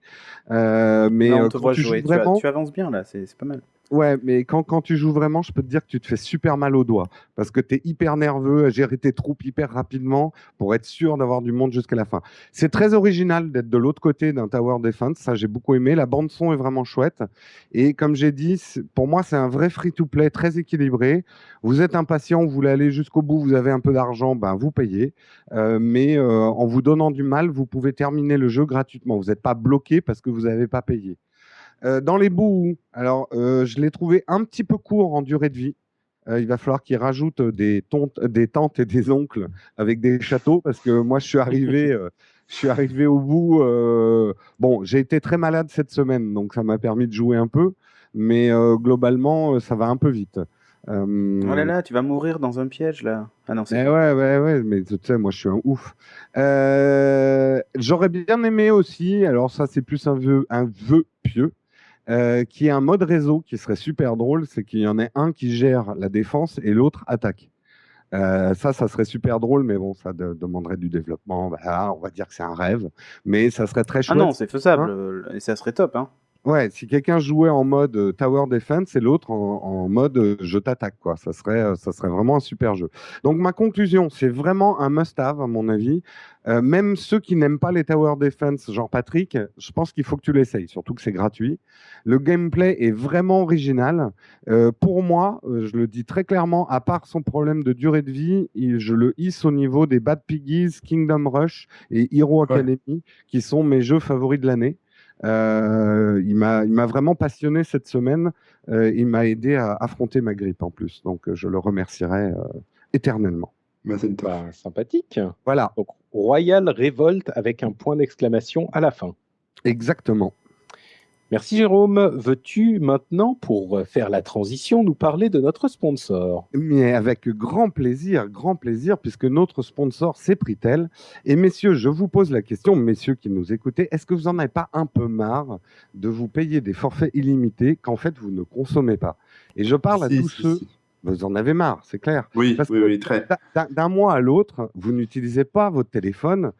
Mais
Non, on te
quand
voit
tu
jouer.
joues vraiment,
Tu avances bien là, c'est pas mal.
ouais, mais quand tu joues vraiment, je peux te dire que tu te fais super mal aux doigts parce que tu es hyper nerveux à gérer tes troupes hyper rapidement pour être sûr d'avoir du monde jusqu'à la fin. C'est très original d'être de l'autre côté d'un Tower Defense, ça j'ai beaucoup aimé. La bande son est vraiment chouette et comme j'ai dit, pour moi c'est un vrai free-to-play très équilibré. Vous êtes impatient, vous voulez aller jusqu'au bout, vous avez un peu d'argent, ben vous payez. Mais en vous donnant du mal, vous pouvez terminer le jeu gratuitement. Vous n'êtes pas bloqué parce que vous n'avez pas payé. Dans les bouts, alors je l'ai trouvé un petit peu court en durée de vie. Il va falloir qu'ils rajoutent des tantes et des oncles avec des châteaux parce que moi je suis arrivé au bout. Bon, j'ai été très malade cette semaine, donc ça m'a permis de jouer un peu, mais globalement ça va un peu vite.
Oh là là, tu vas mourir dans un piège là. Ah non, c'est
Eh
pas.
ouais, mais tu sais, moi je suis un ouf. J'aurais bien aimé aussi, alors ça c'est plus un vœu pieux, qui est un mode réseau qui serait super drôle, c'est qu'il y en ait un qui gère la défense et l'autre attaque. Ça serait super drôle, mais bon, ça demanderait du développement. Bah, on va dire que c'est un rêve, mais ça serait très
Ah
chouette.
non, c'est faisable,
Hein.
et ça serait top, hein.
Ouais, si quelqu'un jouait en mode Tower Defense et l'autre en mode je t'attaque, quoi. Ça serait vraiment un super jeu. Donc ma conclusion, c'est vraiment un must-have à mon avis. Même ceux qui n'aiment pas les Tower Defense, genre Patrick, je pense qu'il faut que tu l'essayes, surtout que c'est gratuit. Le gameplay est vraiment original. Pour moi, je le dis très clairement, à part son problème de durée de vie, je le hisse au niveau des Bad Piggies, Kingdom Rush et Hero Academy, qui sont mes jeux favoris de l'année. Il m'a vraiment passionné cette semaine. Il m'a aidé à affronter ma grippe en plus. Donc, je le remercierai éternellement.
Bah, c'est top.
Bah, sympathique.
Voilà,
Donc, Royal Revolt avec un point d'exclamation à la fin.
exactement.
Merci Jérôme. Veux-tu maintenant, pour faire la transition, nous parler de notre sponsor?
Mais avec grand plaisir, puisque notre sponsor, c'est Pritel. Et messieurs, je vous pose la question, messieurs qui nous écoutez, est-ce que vous n'en avez pas un peu marre de vous payer des forfaits illimités qu'en fait vous ne consommez pas? Et je parle à tous ceux... Vous en avez marre, c'est clair.
Oui,
Parce
oui,
que
très.
d'un mois à l'autre, vous n'utilisez pas votre téléphone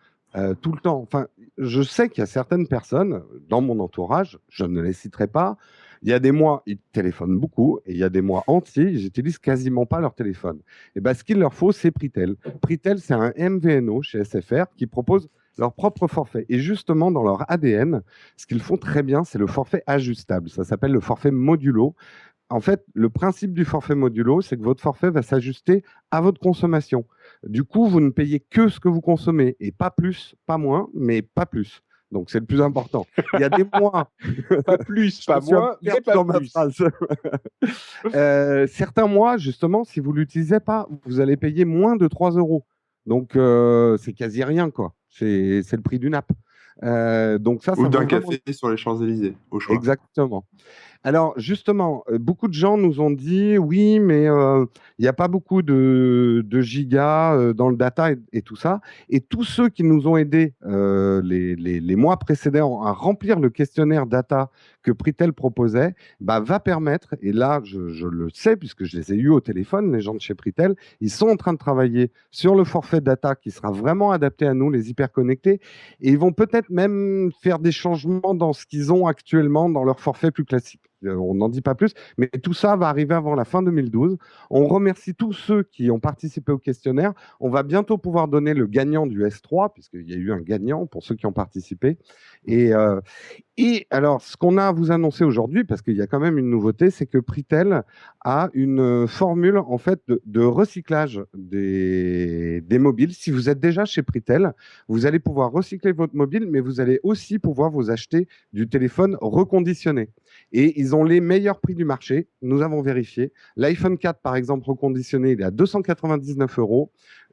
tout le temps. Enfin, je sais qu'il y a certaines personnes dans mon entourage, je ne les citerai pas, il y a des mois, ils téléphonent beaucoup et il y a des mois entiers, ils n'utilisent quasiment pas leur téléphone. Et ben, ce qu'il leur faut, c'est Pritel. Pritel, c'est un MVNO chez SFR qui propose leur propre forfait. Et justement, dans leur ADN, ce qu'ils font très bien, c'est le forfait ajustable. Ça s'appelle le forfait modulo. En fait, le principe du forfait modulo, c'est que votre forfait va s'ajuster à votre consommation. Du coup, vous ne payez que ce que vous consommez, et pas plus, pas moins, mais pas plus. Donc, c'est le plus important. Il y a des mois...
Pas plus, pas moins, mais pas plus.
Certains mois, justement, si vous ne l'utilisez pas, vous allez payer moins de 3 euros. Donc, c'est quasi rien, quoi. C'est le prix d'une app. Donc ça
Ou d'un
vaut
café sur les Champs-Élysées, au choix.
Exactement. Alors, justement, beaucoup de gens nous ont dit, oui, mais il n'y a pas beaucoup de gigas dans le data et tout ça. Et tous ceux qui nous ont aidés les mois précédents à remplir le questionnaire data que Pritel proposait, bah, va permettre, et là, je le sais, puisque je les ai eus au téléphone, les gens de chez Pritel, ils sont en train de travailler sur le forfait data qui sera vraiment adapté à nous, les hyperconnectés, et ils vont peut-être même faire des changements dans ce qu'ils ont actuellement dans leur forfait plus classique. On n'en dit pas plus, mais tout ça va arriver avant la fin 2012. On remercie tous ceux qui ont participé au questionnaire. On va bientôt pouvoir donner le gagnant du S3, puisqu'il y a eu un gagnant pour ceux qui ont participé. Et alors, ce qu'on a à vous annoncer aujourd'hui, parce qu'il y a quand même une nouveauté, c'est que Pritel a une formule en fait de recyclage des mobiles. Si vous êtes déjà chez Pritel, vous allez pouvoir recycler votre mobile, mais vous allez aussi pouvoir vous acheter du téléphone reconditionné. Et ils ont les meilleurs prix du marché. Nous avons vérifié. L'iPhone 4, par exemple, reconditionné, il est à 299 €.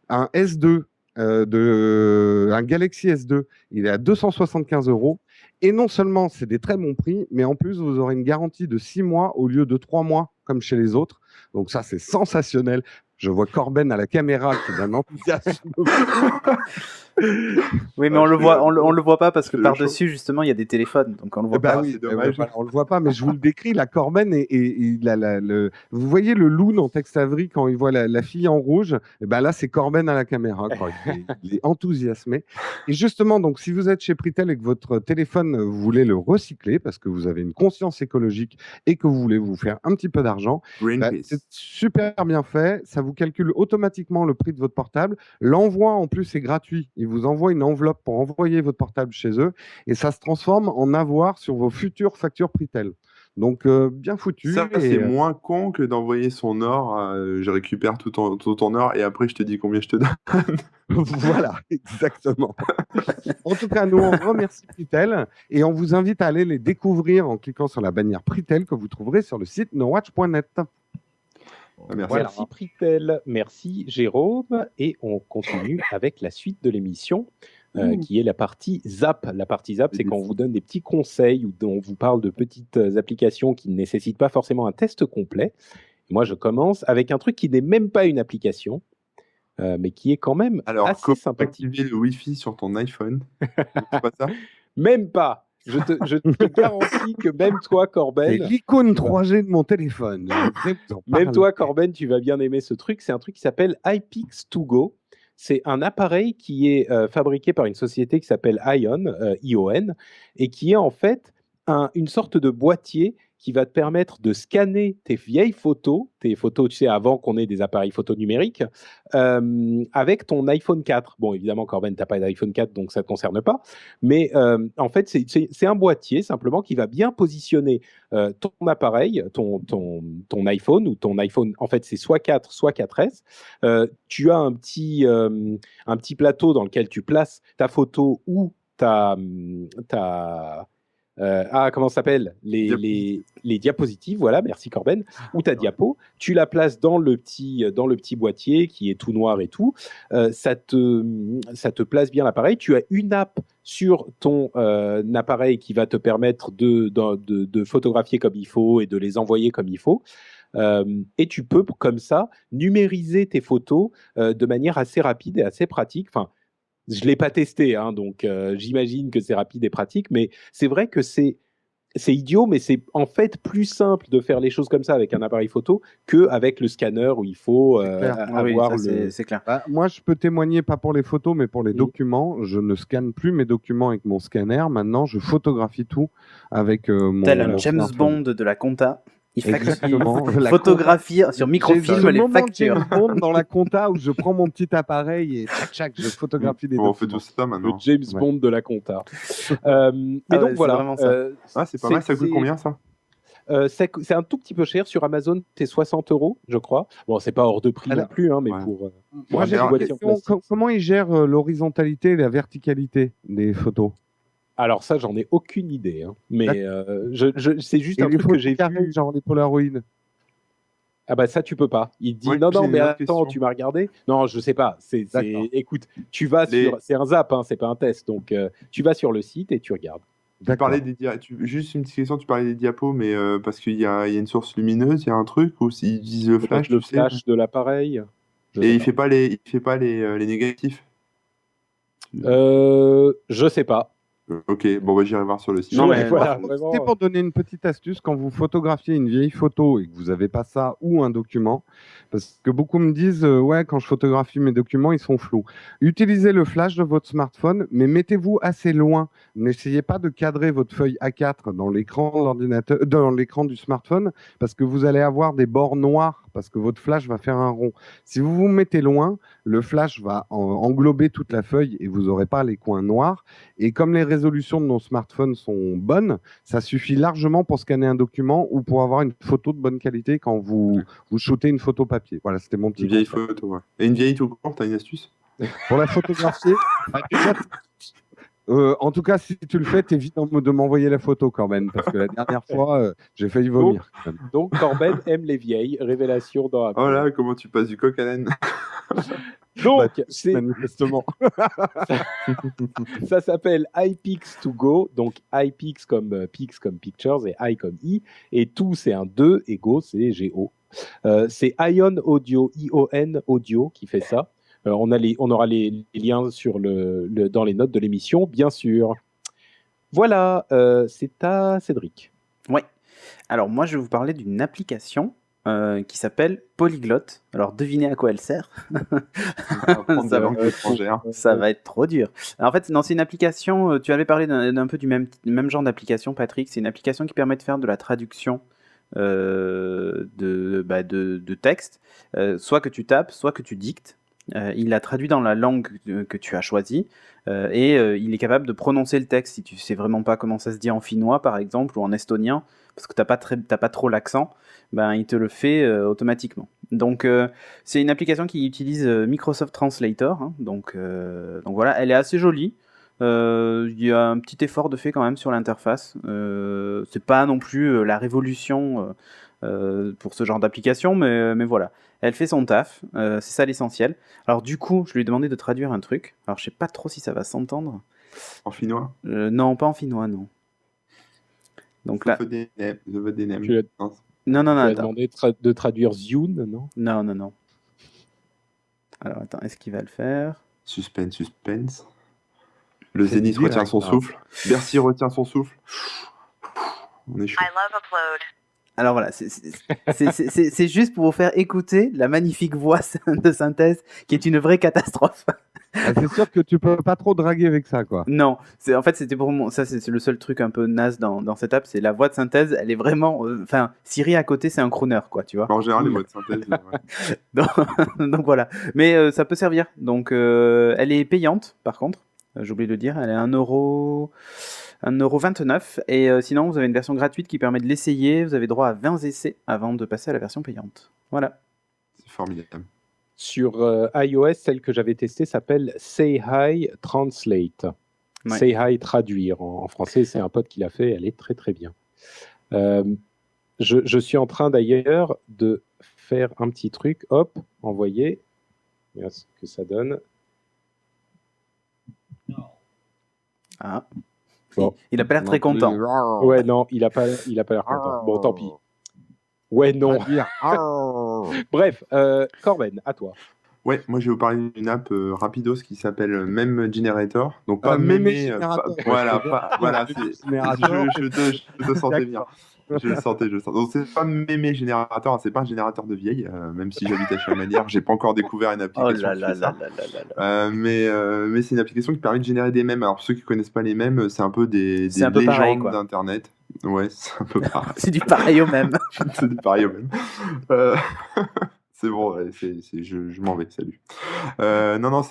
Un S2, un Galaxy S2, il est à 275 €. Et non seulement c'est des très bons prix, mais en plus, vous aurez une garantie de 6 mois au lieu de 3 mois, comme chez les autres. Donc ça, c'est sensationnel. Je vois Corben à la caméra qui d'un enthousiasme.
Oui, mais on le voit pas parce que par-dessus, justement, il y a des téléphones, donc on le voit pas.
Oui,
c'est dommage.
voilà, on le voit pas, mais je vous le décris. La Corben vous voyez le loup dans Tex Avery quand il voit la fille en rouge. Et ben là, c'est Corben à la caméra. Quoi. Il est enthousiasmé. Et justement, donc, si vous êtes chez Pritel et que votre téléphone, vous voulez le recycler parce que vous avez une conscience écologique et que vous voulez vous faire un petit peu d'argent, c'est super bien fait. Ça vous calcule automatiquement le prix de votre portable. L'envoi, en plus, est gratuit. Ils vous envoient une enveloppe pour envoyer votre portable chez eux et ça se transforme en avoir sur vos futures factures Pritel. Donc, bien foutu.
Ça, c'est moins con que d'envoyer son or. Je récupère tout ton or et après, je te dis combien je te donne.
Voilà, exactement. En tout cas, nous, on remercie Pritel et on vous invite à aller les découvrir en cliquant sur la bannière Pritel que vous trouverez sur le site nowatch.net.
Merci Pritel, merci Jérôme. Et on continue avec la suite de l'émission. Qui est la partie Zap. La partie Zap, c'est quand on vous donne des petits conseils ou on vous parle de petites applications qui ne nécessitent pas forcément un test complet. Moi, je commence avec un truc qui n'est même pas une application, mais qui est quand même assez sympathique.
Activer le Wi-Fi sur ton iPhone. C'est pas ça?
Même pas. Je te garantis que même toi, Corben...
C'est l'icône 3G de mon téléphone.
Même toi, Corben, tu vas bien aimer ce truc. C'est un truc qui s'appelle iPix2Go. C'est un appareil qui est fabriqué par une société qui s'appelle ION, ION, et qui est en fait une sorte de boîtier qui va te permettre de scanner tes vieilles photos, tu sais, avant qu'on ait des appareils photo numériques, avec ton iPhone 4. Bon, évidemment, Corben, tu n'as pas d'iPhone 4, donc ça ne te concerne pas. Mais en fait, c'est un boîtier, simplement, qui va bien positionner ton appareil, ton iPhone, ou ton iPhone, en fait, c'est soit 4, soit 4S. Tu as un petit plateau dans lequel tu places ta photo ou comment ça s'appelle les diapositives, voilà, merci Corben, ou ta diapo, tu la places dans le petit boîtier qui est tout noir et tout, ça te place bien l'appareil, tu as une app sur ton appareil qui va te permettre de photographier comme il faut et de les envoyer comme il faut. Et tu peux, comme ça, numériser tes photos de manière assez rapide et assez pratique. Enfin, je ne l'ai pas testé, hein, donc j'imagine que c'est rapide et pratique, mais c'est vrai que c'est idiot, mais c'est en fait plus simple de faire les choses comme ça avec un appareil photo qu'avec le scanner où il faut avoir
c'est clair.
Moi, je peux témoigner, pas pour les photos, mais pour les documents. Je ne scanne plus mes documents avec mon scanner. Maintenant, je photographie tout avec mon
Tel un James Bond de la compta. Il
Exactement.
Photographie sur microfilm les factures.
James Bond dans la compta où je prends mon petit appareil et tchac, je photographie des documents.
On fait tout ça maintenant.
Le James Bond de la compta. Mais donc voilà.
C'est pas mal, ça coûte combien ça?
C'est un tout petit peu cher. Sur Amazon, c'est 60 €, je crois. Bon, c'est pas hors de prix non plus, hein, mais pour
moi, j'ai une question. Comment ils gèrent l'horizontalité et la verticalité des photos?
Alors ça, j'en ai aucune idée, hein. Mais c'est juste un truc que j'ai vu.
Genre les Polaroids.
Ah bah ça, tu peux pas. Il te dit non, mais attends, tu m'as regardé? Non, je sais pas. Écoute, tu vas sur... C'est un zap, hein, c'est pas un test. Donc, tu vas sur le site et tu regardes.
Tu parlais juste une petite question, tu parlais des diapos, mais parce qu'il y a une source lumineuse, il y a un truc, ou s'ils utilisent le flash,
le flash de l'appareil.
Et il fait pas les négatifs?
Je sais pas.
Ok, bon, j'irai voir sur le site.
Non, mais voilà, c'était pour donner une petite astuce quand vous photographiez une vieille photo et que vous n'avez pas ça ou un document, parce que beaucoup me disent ouais, quand je photographie mes documents, ils sont flous. Utilisez le flash de votre smartphone, mais mettez-vous assez loin. N'essayez pas de cadrer votre feuille A4 dans l'écran de l'ordinateur, dans l'écran du smartphone, parce que vous allez avoir des bords noirs, parce que votre flash va faire un rond. Si vous vous mettez loin, le flash va englober toute la feuille et vous n'aurez pas les coins noirs. Et comme les résolutions de nos smartphones sont bonnes, ça suffit largement pour scanner un document ou pour avoir une photo de bonne qualité quand vous shootez une photo papier. Voilà, c'était mon petit
conseil. Une vieille photo, ouais. Et une vieille tout court, t'as une astuce?
Pour la photographier, en tout cas, si tu le fais, t'évites de m'envoyer la photo, Corben, parce que la dernière fois, j'ai failli vomir.
Donc, Corben aime les vieilles. Révélation dans la...
Oh là, comment tu passes du coq à l'âne?
Donc, c'est
manifestement.
Ça s'appelle iPix2Go. Donc, iPix comme Pix comme Pictures et I comme I. Et tout, c'est un 2 et Go, c'est Go. C'est Ion Audio, ION Audio qui fait ça. On aura les liens dans les notes de l'émission, bien sûr. Voilà, c'est à Cédric.
Ouais. Alors moi, je vais vous parler d'une application qui s'appelle Polyglot. Alors devinez à quoi elle sert.
Apprendre des langues étrangères.
Ça va être trop dur. Alors, en fait, non, c'est une application. Tu avais parlé d'un peu du même genre d'application, Patrick. C'est une application qui permet de faire de la traduction de texte, soit que tu tapes, soit que tu dictes. Il l'a traduit dans la langue que tu as choisie et il est capable de prononcer le texte si tu sais vraiment pas comment ça se dit en finnois par exemple ou en estonien parce que t'as pas trop l'accent, ben il te le fait automatiquement. Donc c'est une application qui utilise Microsoft Translator, hein, donc voilà, elle est assez jolie. Il y a un petit effort de fait quand même sur l'interface. C'est pas non plus la révolution pour ce genre d'application, mais voilà. Elle fait son taf, c'est ça l'essentiel. Alors du coup, je lui ai demandé de traduire un truc. Alors je sais pas trop si ça va s'entendre.
En finnois?
Non, pas en finnois, non. Donc là...
Non.
Tu as demandé de traduire Zune, non?
Non. Alors attends, est-ce qu'il va le faire?
Suspense. Le Zénith retient son souffle. Bercy retient son souffle. On est chaud.
Alors voilà, c'est juste pour vous faire écouter la magnifique voix de synthèse qui est une vraie catastrophe.
Ah, c'est sûr que tu peux pas trop draguer avec ça, quoi.
Non, en fait c'était pour moi, ça c'est le seul truc un peu naze dans cette app, c'est la voix de synthèse, elle est vraiment, enfin Siri à côté c'est un crooner quoi, tu vois.
En général les voix de synthèse. Ouais.
donc voilà, mais ça peut servir. Donc elle est payante par contre, j'ai oublié de le dire, elle est 1,29€ et sinon vous avez une version gratuite qui permet de l'essayer, vous avez droit à 20 essais avant de passer à la version payante. Voilà.
C'est formidable.
Sur iOS, celle que j'avais testée s'appelle Say Hi Translate.
Ouais.
Say Hi traduire. En français, c'est un pote qui l'a fait, elle est très très bien. Je suis en train d'ailleurs de faire un petit truc. Hop, envoyer. Regarde ce que ça donne.
Ah.
Bon.
Il a pas l'air très content.
Ouais, non, il a pas l'air content. Bon, tant pis. Ouais, non. Bref, Corben, à toi.
Ouais, moi je vais vous parler d'une app rapidos qui s'appelle Meme Generator. Donc pas
Meme
Meme,
Generator.
voilà, je te sentais bien. Je le sentais. Donc c'est pas Meme Générateur, c'est pas un générateur de vieilles, même si j'habite à Chamalières, j'ai pas encore découvert une application qui fait ça. Mais c'est une application qui permet de générer des mèmes. Alors pour ceux qui connaissent pas les mèmes, c'est un peu des légendes d'internet. Ouais, c'est un peu pareil.
C'est du pareil au même.
C'est du pareil au même. C'est bon, ouais, je m'en vais, salut. Non, en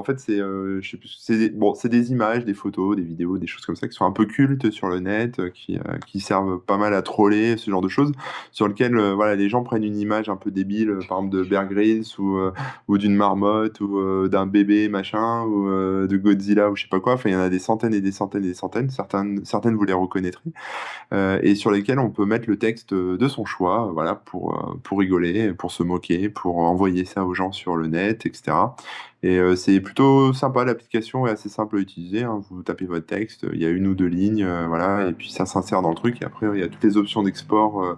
fait, je sais plus, c'est des images, des photos, des vidéos, des choses comme ça qui sont un peu cultes sur le net, qui servent pas mal à troller, ce genre de choses, sur lesquelles voilà, les gens prennent une image un peu débile, par exemple de Bear Grylls ou d'une marmotte ou d'un bébé machin ou de Godzilla ou je sais pas quoi. Enfin, il y en a des centaines et des centaines et des centaines. Certaines vous les reconnaîtrez. Et sur lesquelles on peut mettre le texte de son choix, voilà, pour rigoler, pour se moquer, pour envoyer ça aux gens sur le net, etc. Et c'est plutôt sympa, l'application est assez simple à utiliser, hein. Vous tapez votre texte, il y a une ou deux lignes, voilà, et puis ça s'insère dans le truc, et après il y a toutes les options d'export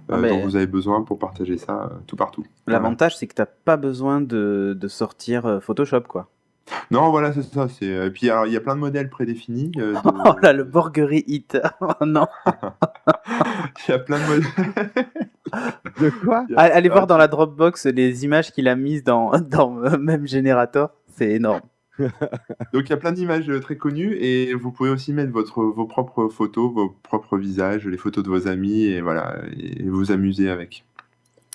dont vous avez besoin pour partager ça tout partout.
L'avantage, c'est que tu n'as pas besoin de sortir Photoshop, quoi.
Non, voilà, c'est ça. Et puis, alors, il y a plein de modèles prédéfinis.
Oh là, le Borgery Hit. Oh non.
Il y a plein de modèles.
De quoi?
Allez voir dans la Dropbox les images qu'il a mises dans Meme Generator. C'est énorme.
Donc, il y a plein d'images très connues et vous pouvez aussi mettre vos propres photos, vos propres visages, les photos de vos amis et voilà, et vous amuser avec.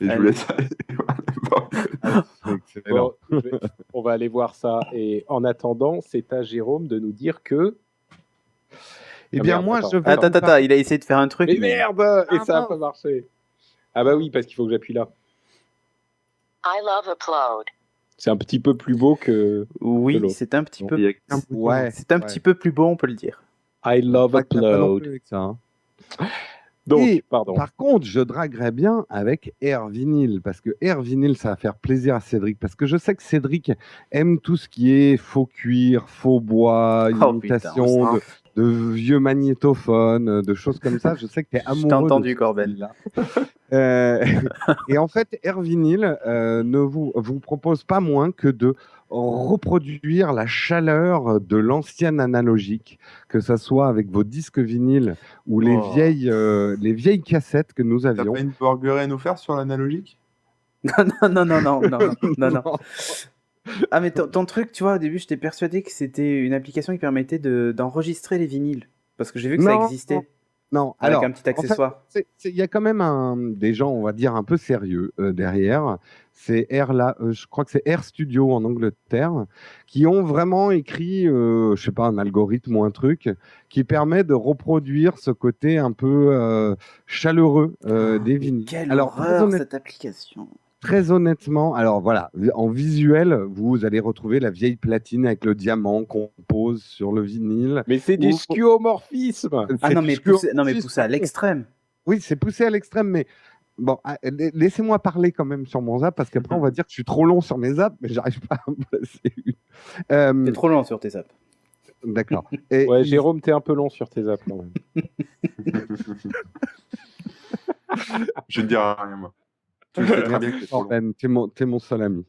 Et je vous laisse aller.
Bon, on va aller voir ça. Et en attendant, c'est à Jérôme de nous dire que.
Eh bien, moi, je vais.
Attends, il a essayé de faire un truc.
Mais merde! Et ça n'a pas marché. Ah bah oui, parce qu'il faut que j'appuie là.
I love Upload.
C'est un petit peu plus beau que.
Oui,
l'autre.
c'est un petit peu.
Ouais.
C'est un petit peu plus beau, on peut le dire.
I love Upload.
Avec ça, hein.
Donc, pardon.
Par contre, je draguerais bien avec Air Vinyl, parce que Air Vinyl, ça va faire plaisir à Cédric, parce que je sais que Cédric aime tout ce qui est faux cuir, faux bois, imitation de vieux magnétophones, de choses comme ça. Je sais que tu es amoureux.
Je t'ai entendu, Corben.
Et en fait, Air Vinyl ne vous propose pas moins que de reproduire la chaleur de l'ancienne analogique, que ça soit avec vos disques vinyles ou les vieilles cassettes que nous
T'as
avions.
pas une burger à nous faire sur l'analogique?
Non. Ah, mais ton truc, tu vois, au début, j'étais persuadé que c'était une application qui permettait d'enregistrer les vinyles. Parce que j'ai vu que ça existait.
Non,
Avec
alors,
un petit accessoire.
En fait, il y a quand même des gens, on va dire, un peu sérieux derrière. C'est je crois que c'est Air Studio en Angleterre, qui ont vraiment écrit, je sais pas, un algorithme ou un truc qui permet de reproduire ce côté un peu chaleureux des vinyles.
Quelle
Alors,
horreur, cette application.
très honnêtement, alors voilà, en visuel, vous allez retrouver la vieille platine avec le diamant qu'on pose sur le vinyle.
Mais c'est du skeuomorphisme.
Ah non, mais poussé à l'extrême.
Oui, c'est poussé à l'extrême, mais bon, laissez-moi parler quand même sur mon zap, parce qu'après, on va dire que je suis trop long sur mes zaps, mais j'arrive pas à me placer une.
T'es trop long sur tes zaps.
D'accord.
Ouais, Jérôme, t'es un peu long sur tes apps quand même.
Je ne dirai rien, moi. Tu le sais très bien que t'es trop long.
T'es mon seul ami.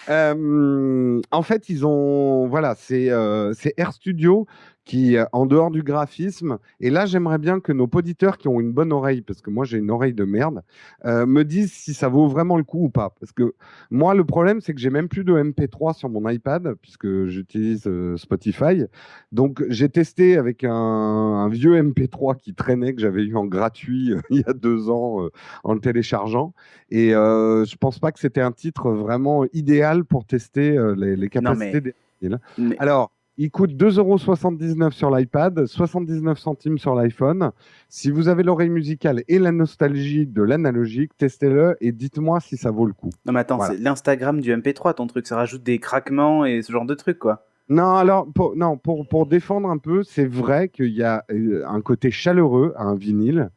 En fait, c'est Air Studio qui, en dehors du graphisme, et là, j'aimerais bien que nos auditeurs qui ont une bonne oreille, parce que moi, j'ai une oreille de merde, me disent si ça vaut vraiment le coup ou pas. Parce que moi, le problème, c'est que j'ai même plus de MP3 sur mon iPad, puisque j'utilise Spotify. Donc, j'ai testé avec un vieux MP3 qui traînait, que j'avais eu en gratuit il y a 2 ans en le téléchargeant. Et je pense pas que c'était un titre vraiment idéal pour tester les capacités des vinyles. Alors, il coûte 2,79 € sur l'iPad, 79 centimes sur l'iPhone. Si vous avez l'oreille musicale et la nostalgie de l'analogique, testez-le et dites-moi si ça vaut le coup.
Non mais attends,
Voilà.
C'est l'Instagram du MP3 ton truc, ça rajoute des craquements et ce genre de trucs quoi.
Non, alors, pour défendre un peu, c'est vrai qu'il y a un côté chaleureux à un vinyle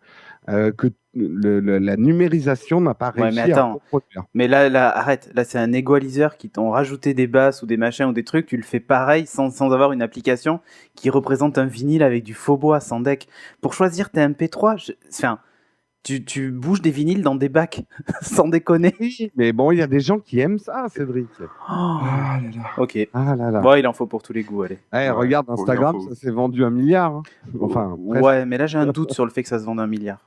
que la numérisation n'a pas réussi à reproduire.
Mais là, arrête. Là, c'est un égaliseur qui t'ont rajouté des basses ou des machins ou des trucs. Tu le fais pareil sans avoir une application qui représente un vinyle avec du faux bois sans deck. Pour choisir tes MP3, tu bouges des vinyles dans des bacs, sans déconner.
Oui, mais bon, il y a des gens qui aiment ça, Cédric.
Ah là là.
Ok.
Ah là là.
Bon, il en faut pour tous les goûts, allez.
Regarde Instagram, ça s'est vendu 1 milliard. Hein. Enfin,
ouais, mais là, j'ai un doute sur le fait que ça se vende 1 milliard.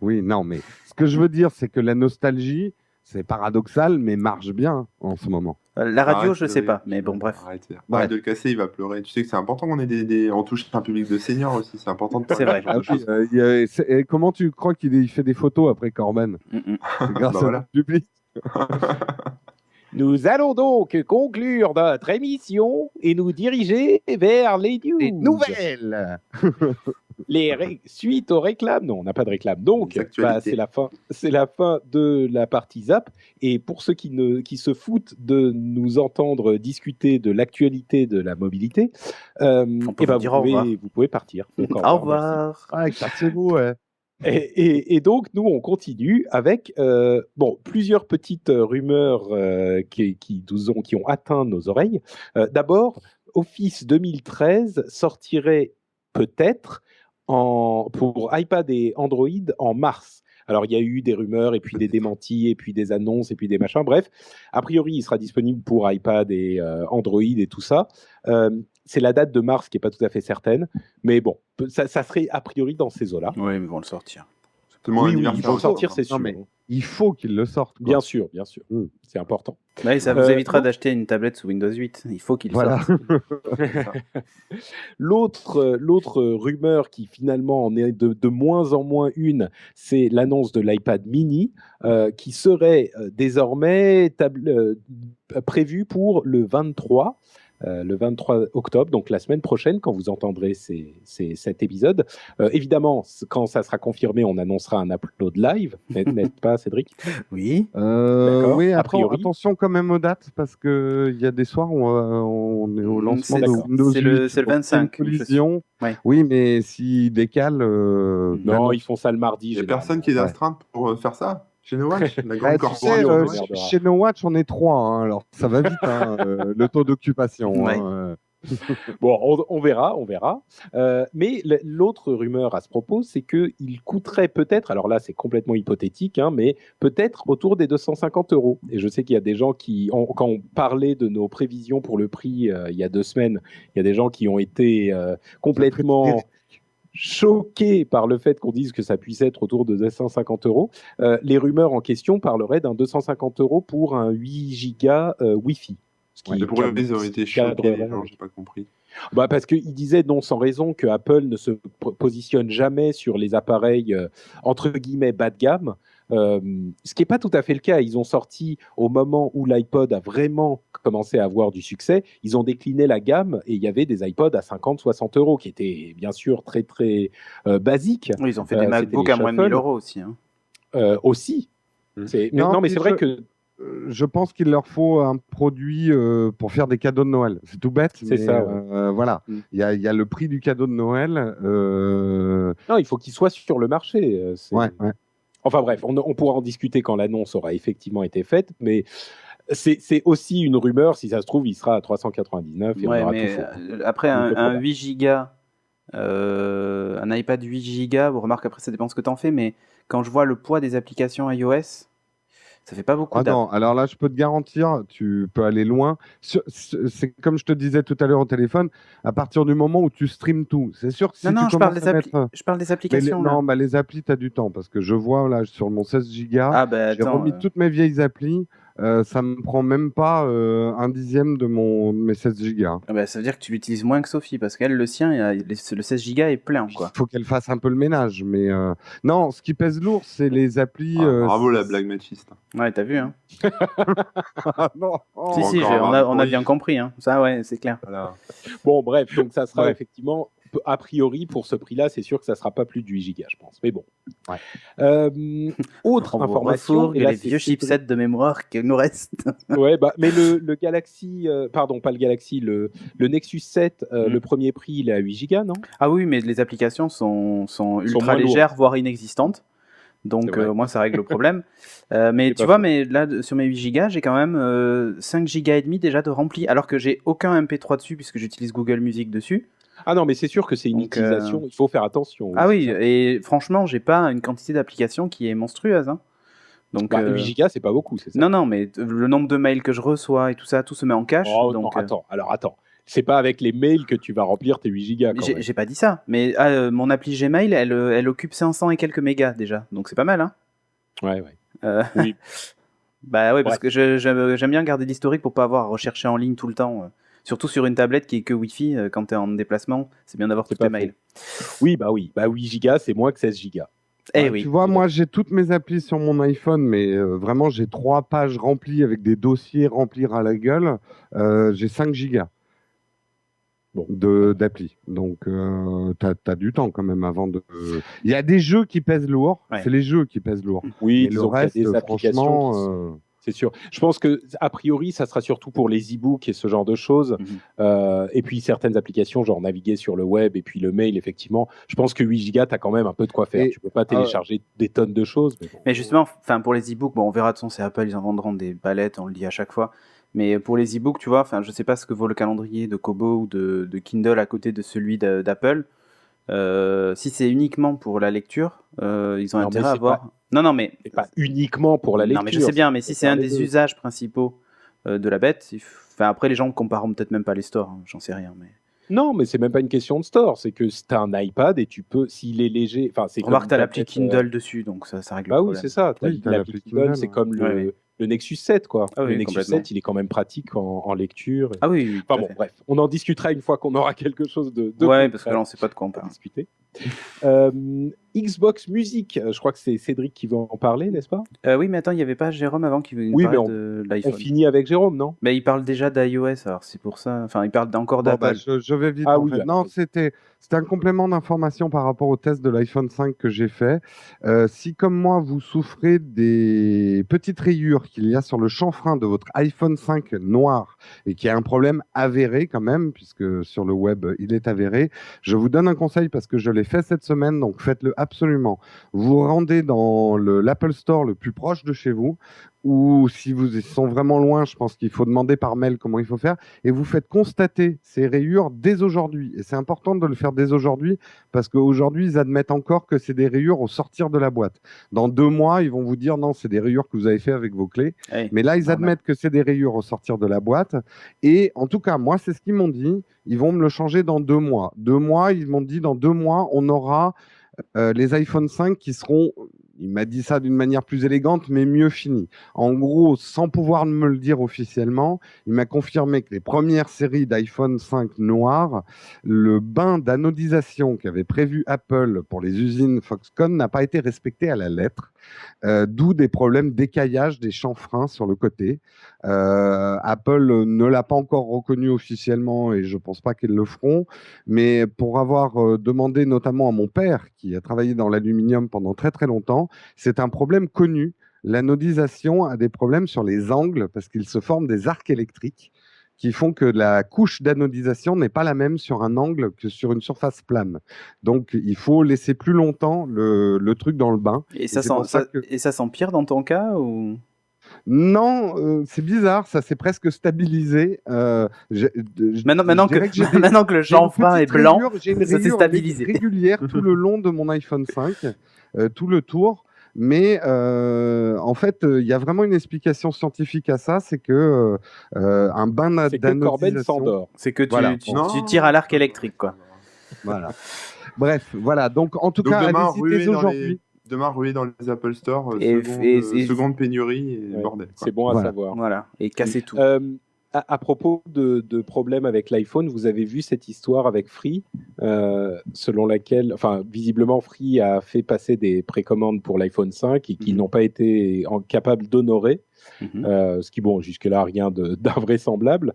Oui, non, mais ce que je veux dire, c'est que la nostalgie, c'est paradoxal, mais marche bien en ce moment.
La radio, je sais pas, mais bon, bref.
Arrête de le casser, il va pleurer. Tu sais que c'est important qu'on ait on touche un public de seniors aussi, c'est important de
C'est vrai.
Comment tu crois qu'il fait des photos après Corben? Grâce à notre public.
Nous allons donc conclure notre émission et nous diriger vers les news.
Les nouvelles.
Suite aux réclames. Non, on n'a pas de réclame. Donc, c'est la fin de la partie Zap. Et pour ceux qui se foutent de nous entendre discuter de l'actualité de la mobilité, vous pouvez partir. Donc,
au revoir.
Cassez-vous, ouais.
Et donc, nous, on continue avec plusieurs petites rumeurs qui ont atteint nos oreilles. D'abord, Office 2013 sortirait peut-être pour iPad et Android en mars. Alors, il y a eu des rumeurs, et puis des démentis, et puis des annonces, et puis des machins. Bref, a priori, il sera disponible pour iPad et Android et tout ça. C'est la date de mars qui n'est pas tout à fait certaine. Mais bon, ça serait a priori dans ces eaux-là.
Oui, mais ils vont le sortir.
Oui, ils vont le sortir, c'est sûr.
Mais il faut qu'ils le sortent.
Bien sûr. C'est important.
Ouais, ça vous évitera d'acheter une tablette sous Windows 8. Il faut qu'ils sortent.
L'autre rumeur qui finalement en est de moins en moins une, c'est l'annonce de l'iPad mini qui serait désormais prévue pour le 23 octobre, donc la semaine prochaine, quand vous entendrez cet épisode. Évidemment, quand ça sera confirmé, on annoncera un upload live, n'est-ce pas, Cédric?
Oui.
D'accord.
Oui, attention quand même aux dates, parce qu'il y a des soirs où on est au lancement de Windows 8.
C'est le 25.
Collision.
Ouais.
Oui, mais s'ils décalent...
non, ils font ça le mardi.
Il n'y a personne qui est d'astreinte pour faire ça chez No Watch, la grande
chez No Watch, on est 3, hein, alors ça va vite, le taux d'occupation.
Ouais.
Bon, on verra, on verra. Mais l'autre rumeur à ce propos, c'est qu'il coûterait peut-être, alors là c'est complètement hypothétique, hein, mais peut-être autour des 250 euros. Et je sais qu'il y a des gens quand on parlait de nos prévisions pour le prix il y a 2 semaines, il y a des gens qui ont été complètement choqués par le fait qu'on dise que ça puisse être autour de 250 euros. Les rumeurs en question parleraient d'un 250 euros pour un 8 Go Wi-Fi.
Mais pourquoi ils ont été choqués, les gens, j'ai pas compris.
Bah parce qu'il disait non sans raison que Apple ne se positionne jamais sur les appareils entre guillemets bas de gamme, ce qui n'est pas tout à fait le cas. Ils ont sorti au moment où l'iPod a vraiment commencé à avoir du succès, ils ont décliné la gamme et il y avait des iPods à 50-60 euros qui étaient bien sûr très très basiques.
Oui, ils ont fait des MacBooks à moins de 1000 euros aussi. Hein.
Aussi. Non, mais c'est vrai que
je pense qu'il leur faut un produit pour faire des cadeaux de Noël. C'est tout bête,
c'est
mais
ça, ouais.
voilà. Il y a le prix du cadeau de Noël.
Non, il faut qu'il soit sur le marché.
Ouais.
Enfin bref, on pourra en discuter quand l'annonce aura effectivement été faite, mais c'est aussi une rumeur. Si ça se trouve, il sera à 399 et on aura tout faux.
Après, un 8 Go, un iPad 8 Go, bon, remarque, après ça dépend ce que tu en fais, mais quand je vois le poids des applications iOS, ça fait pas beaucoup d'apps.
Non, alors là, je peux te garantir, tu peux aller loin. C'est comme je te disais tout à l'heure au téléphone, à partir du moment où tu streames tout, c'est sûr que si
non,
tu
je parle
commences
je parle des applications.
non, les applis, tu as du temps, parce que je vois là, sur mon 16 Go, j'ai remis toutes mes vieilles applis. Ça me prend même pas un dixième de mes 16 Go.
Ça veut dire que tu l'utilises moins que Sophie, parce qu'elle, le sien, le 16 Go est plein. Il
faut qu'elle fasse un peu le ménage. Mais non, ce qui pèse lourd, c'est les applis.
Bravo la blague machiste.
Ouais, t'as vu, hein.
Non.
Si, on a bien compris. Hein. Ça, ouais, c'est clair.
Voilà.
Bon, bref, donc ça sera effectivement, a priori, pour ce prix-là, c'est sûr que ça sera pas plus de 8 Go, je pense. Mais bon. Ouais. Autre information.
Et les vieux chipsets de mémoire qui nous restent.
Ouais, mais le Galaxy, pardon, pas le Galaxy, le Nexus 7, le premier prix, il est à 8 Go, non?
Ah oui, mais les applications sont ultra légères, voire inexistantes. Donc, moi, ça règle le problème. Mais tu vois, mais là, sur mes 8 Go, j'ai quand même 5 Go et demi déjà de rempli, alors que j'ai aucun MP3 dessus, puisque j'utilise Google Music dessus.
Ah non, mais c'est sûr que c'est une utilisation, il faut faire attention.
Ah oui, et franchement, j'ai pas une quantité d'applications qui est monstrueuse. Hein. Donc,
8 Go, c'est pas beaucoup, c'est ça?
Non, mais le nombre de mails que je reçois et tout ça, tout se met en cache.
Oh,
donc,
non, attends. C'est pas avec les mails que tu vas remplir tes 8 Go.
J'ai pas dit ça, mais mon appli Gmail, elle occupe 500 et quelques mégas déjà, donc c'est pas mal, hein.
Ouais. Oui.
Bah ouais, parce que j'aime bien garder l'historique pour pas avoir à rechercher en ligne tout le temps. Surtout sur une tablette qui est que Wi-Fi, quand tu es en déplacement, c'est bien d'avoir tous tes mails.
Oui, bah 8 Go, c'est moins que 16 Go.
Oui.
Tu vois, moi j'ai toutes mes applis sur mon iPhone, mais vraiment j'ai 3 pages remplies avec des dossiers remplis à la gueule. J'ai 5 gigas d'appli. Donc t'as du temps quand même avant de. Il y a des jeux qui pèsent lourd, c'est les jeux qui pèsent lourd.
Oui,
le reste,
des applications. C'est sûr. Je pense que a priori, ça sera surtout pour les e-books et ce genre de choses. Et puis certaines applications, genre naviguer sur le web et puis le mail, effectivement. Je pense que 8 Go, tu as quand même un peu de quoi faire. Tu peux pas télécharger des tonnes de choses.
Mais justement, pour les e-books, on verra de toute façon, c'est Apple, ils en vendront des palettes, on le dit à chaque fois. Mais pour les e-books, tu vois, je sais pas ce que vaut le calendrier de Kobo ou de Kindle à côté de celui d'Apple. Si c'est uniquement pour la lecture, ils ont intérêt à avoir. Non, mais
c'est pas uniquement pour la lecture.
Non, mais je sais bien, mais si c'est un des usages principaux de la bête, après les gens compareront peut-être même pas les stores, hein, j'en sais rien. Mais
non, mais c'est même pas une question de store, c'est que t'as un iPad et tu peux, s'il est léger,
remarque, t'as l'appli Kindle dessus, donc ça règle le problème.
Oui, c'est ça. L'appli Kindle, c'est comme le Nexus 7, quoi. Le Nexus 7, il est quand même pratique en lecture.
Ah oui.
Enfin bon, bref, on en discutera une fois qu'on aura quelque chose de
ouais, parce que là, on sait pas de quoi on parle.
Discuter. Xbox Music, je crois que c'est Cédric qui va en parler, n'est-ce pas?
Oui, mais attends, il n'y avait pas Jérôme avant qui veut parler de l'iPhone.
On finit avec Jérôme, non?
Mais il parle déjà d'iOS, alors c'est pour ça. Enfin, il parle encore d'Apple.
Je vais vite. Non, c'était un complément d'information par rapport au test de l'iPhone 5 que j'ai fait. Si, comme moi, vous souffrez des petites rayures qu'il y a sur le chanfrein de votre iPhone 5 noir et qui a un problème avéré quand même, puisque sur le web, il est avéré, je vous donne un conseil parce que je l'ai fait cette semaine, donc faites-le absolument. Vous vous rendez dans l'Apple Store le plus proche de chez vous, ou si vous sont vraiment loin, je pense qu'il faut demander par mail comment il faut faire, et vous faites constater ces rayures dès aujourd'hui. Et c'est important de le faire dès aujourd'hui, parce qu'aujourd'hui, ils admettent encore que c'est des rayures au sortir de la boîte. Dans 2 mois, ils vont vous dire non, c'est des rayures que vous avez fait avec vos clés.
Oui,
Mais là, ils
normal.
admettent que c'est des rayures au sortir de la boîte. Et en tout cas, moi, c'est ce qu'ils m'ont dit. Ils vont me le changer dans 2 mois. 2 mois, ils m'ont dit dans 2 mois, on aura les iPhone 5 qui seront, il m'a dit ça d'une manière plus élégante, mais mieux finis. En gros, sans pouvoir me le dire officiellement, il m'a confirmé que les premières séries d'iPhone 5 noirs, le bain d'anodisation qu'avait prévu Apple pour les usines Foxconn n'a pas été respecté à la lettre, d'où des problèmes d'écaillage des chanfreins sur le côté. Apple ne l'a pas encore reconnu officiellement et je ne pense pas qu'ils le feront, mais pour avoir demandé notamment à mon père, qui a travaillé dans l'aluminium pendant très très longtemps, c'est un problème connu. L'anodisation a des problèmes sur les angles parce qu'il se forme des arcs électriques qui font que la couche d'anodisation n'est pas la même sur un angle que sur une surface plane. Donc, il faut laisser plus longtemps le truc dans le bain.
Et ça s'empire dans ton cas ou...
Non, c'est bizarre, ça s'est presque stabilisé.
Maintenant que le chanfrein est blanc, ça s'est stabilisé.
Régulière tout le long de mon iPhone 5, tout le tour. Mais en fait, il y a vraiment une explication scientifique à ça, c'est que un bain d'anodisation...
C'est que Corben s'endort.
C'est que tu tires à l'arc électrique, quoi.
Voilà. Bref, voilà. Donc, en tout cas, allez-y dès aujourd'hui.
Demain, ruer dans les Apple Store, seconde pénurie, et bordel.
C'est bon à savoir.
Voilà, et casser tout.
À propos de problèmes avec l'iPhone, vous avez vu cette histoire avec Free, selon laquelle, enfin, visiblement, Free a fait passer des précommandes pour l'iPhone 5 et qu'ils n'ont pas été capables d'honorer. Ce qui, bon, jusque-là, rien d'invraisemblable.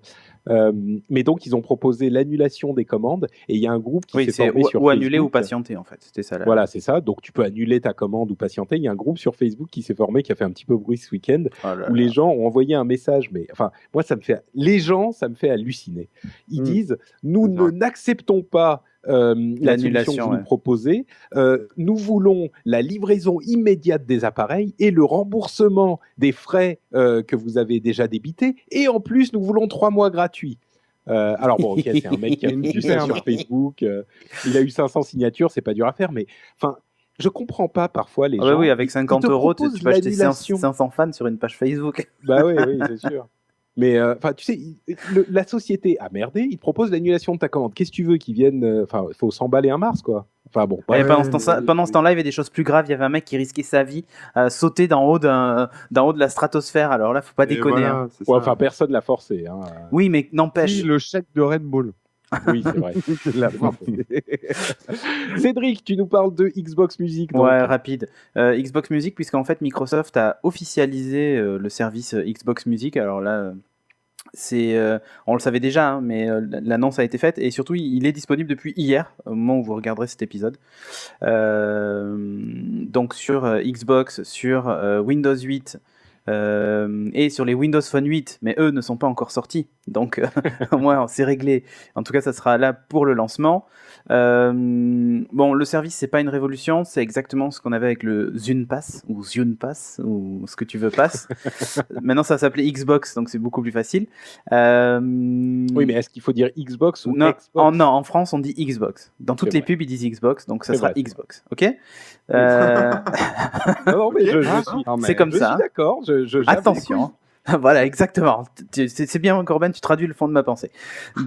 Mais donc, ils ont proposé l'annulation des commandes et il y a un groupe qui s'est formé sur Facebook.
Ou annuler ou patienter, en fait. C'était ça.
Voilà, c'est ça. Donc, tu peux annuler ta commande ou patienter. Il y a un groupe sur Facebook qui s'est formé, qui a fait un petit peu bruit ce week-end, où les gens ont envoyé un message. Mais enfin, moi, ça me fait halluciner. Ils disent, nous n'acceptons pas la solution que vous nous proposez. Nous voulons la livraison immédiate des appareils et le remboursement des frais que vous avez déjà débités. Et en plus, nous voulons 3 mois gratuits. Alors bon, ok, c'est un mec qui a une ça sur Facebook. Il a eu 500 signatures, c'est pas dur à faire. Mais enfin, je comprends pas parfois les gens.
Oui, avec 50 €, tu peux acheter 500 fans sur une page Facebook.
Bah oui, c'est sûr. Mais enfin, tu sais, la société a merdé. Il te propose l'annulation de ta commande. Qu'est-ce que tu veux qu'ils viennent Enfin, il faut s'emballer un Mars, quoi. Enfin bon.
Pendant ce temps-là, il y avait des choses plus graves. Il y avait un mec qui risquait sa vie à sauter d'en haut de la stratosphère. Alors là, faut pas déconner.
Voilà,
enfin, personne l'a forcé. Hein.
Oui, mais n'empêche.
Si, le chèque de Red Bull.
Oui, c'est vrai. Cédric, tu nous parles de Xbox Music. Donc.
Ouais, rapide. Xbox Music, puisqu'en fait, Microsoft a officialisé le service Xbox Music. Alors là, on le savait déjà, hein, mais l'annonce a été faite. Et surtout, il est disponible depuis hier, au moment où vous regarderez cet épisode. Donc sur Xbox, sur Windows 8... et sur les Windows Phone 8, mais eux ne sont pas encore sortis, donc au moins c'est réglé. En tout cas, ça sera là pour le lancement. Bon, le service, c'est pas une révolution, c'est exactement ce qu'on avait avec le Zune Pass ou Zune Pass ou ce que tu veux Pass. Maintenant, ça s'appelait Xbox, donc c'est beaucoup plus facile.
Oui, mais est-ce qu'il faut dire Xbox ou Xbox
non, en France, on dit Xbox. Dans toutes les pubs, ils disent Xbox, donc ça sera Xbox. Ok.
Non, mais je suis.
C'est comme ça.
Je suis d'accord.
Attention. Voilà, exactement. C'est bien, Corben, tu traduis le fond de ma pensée.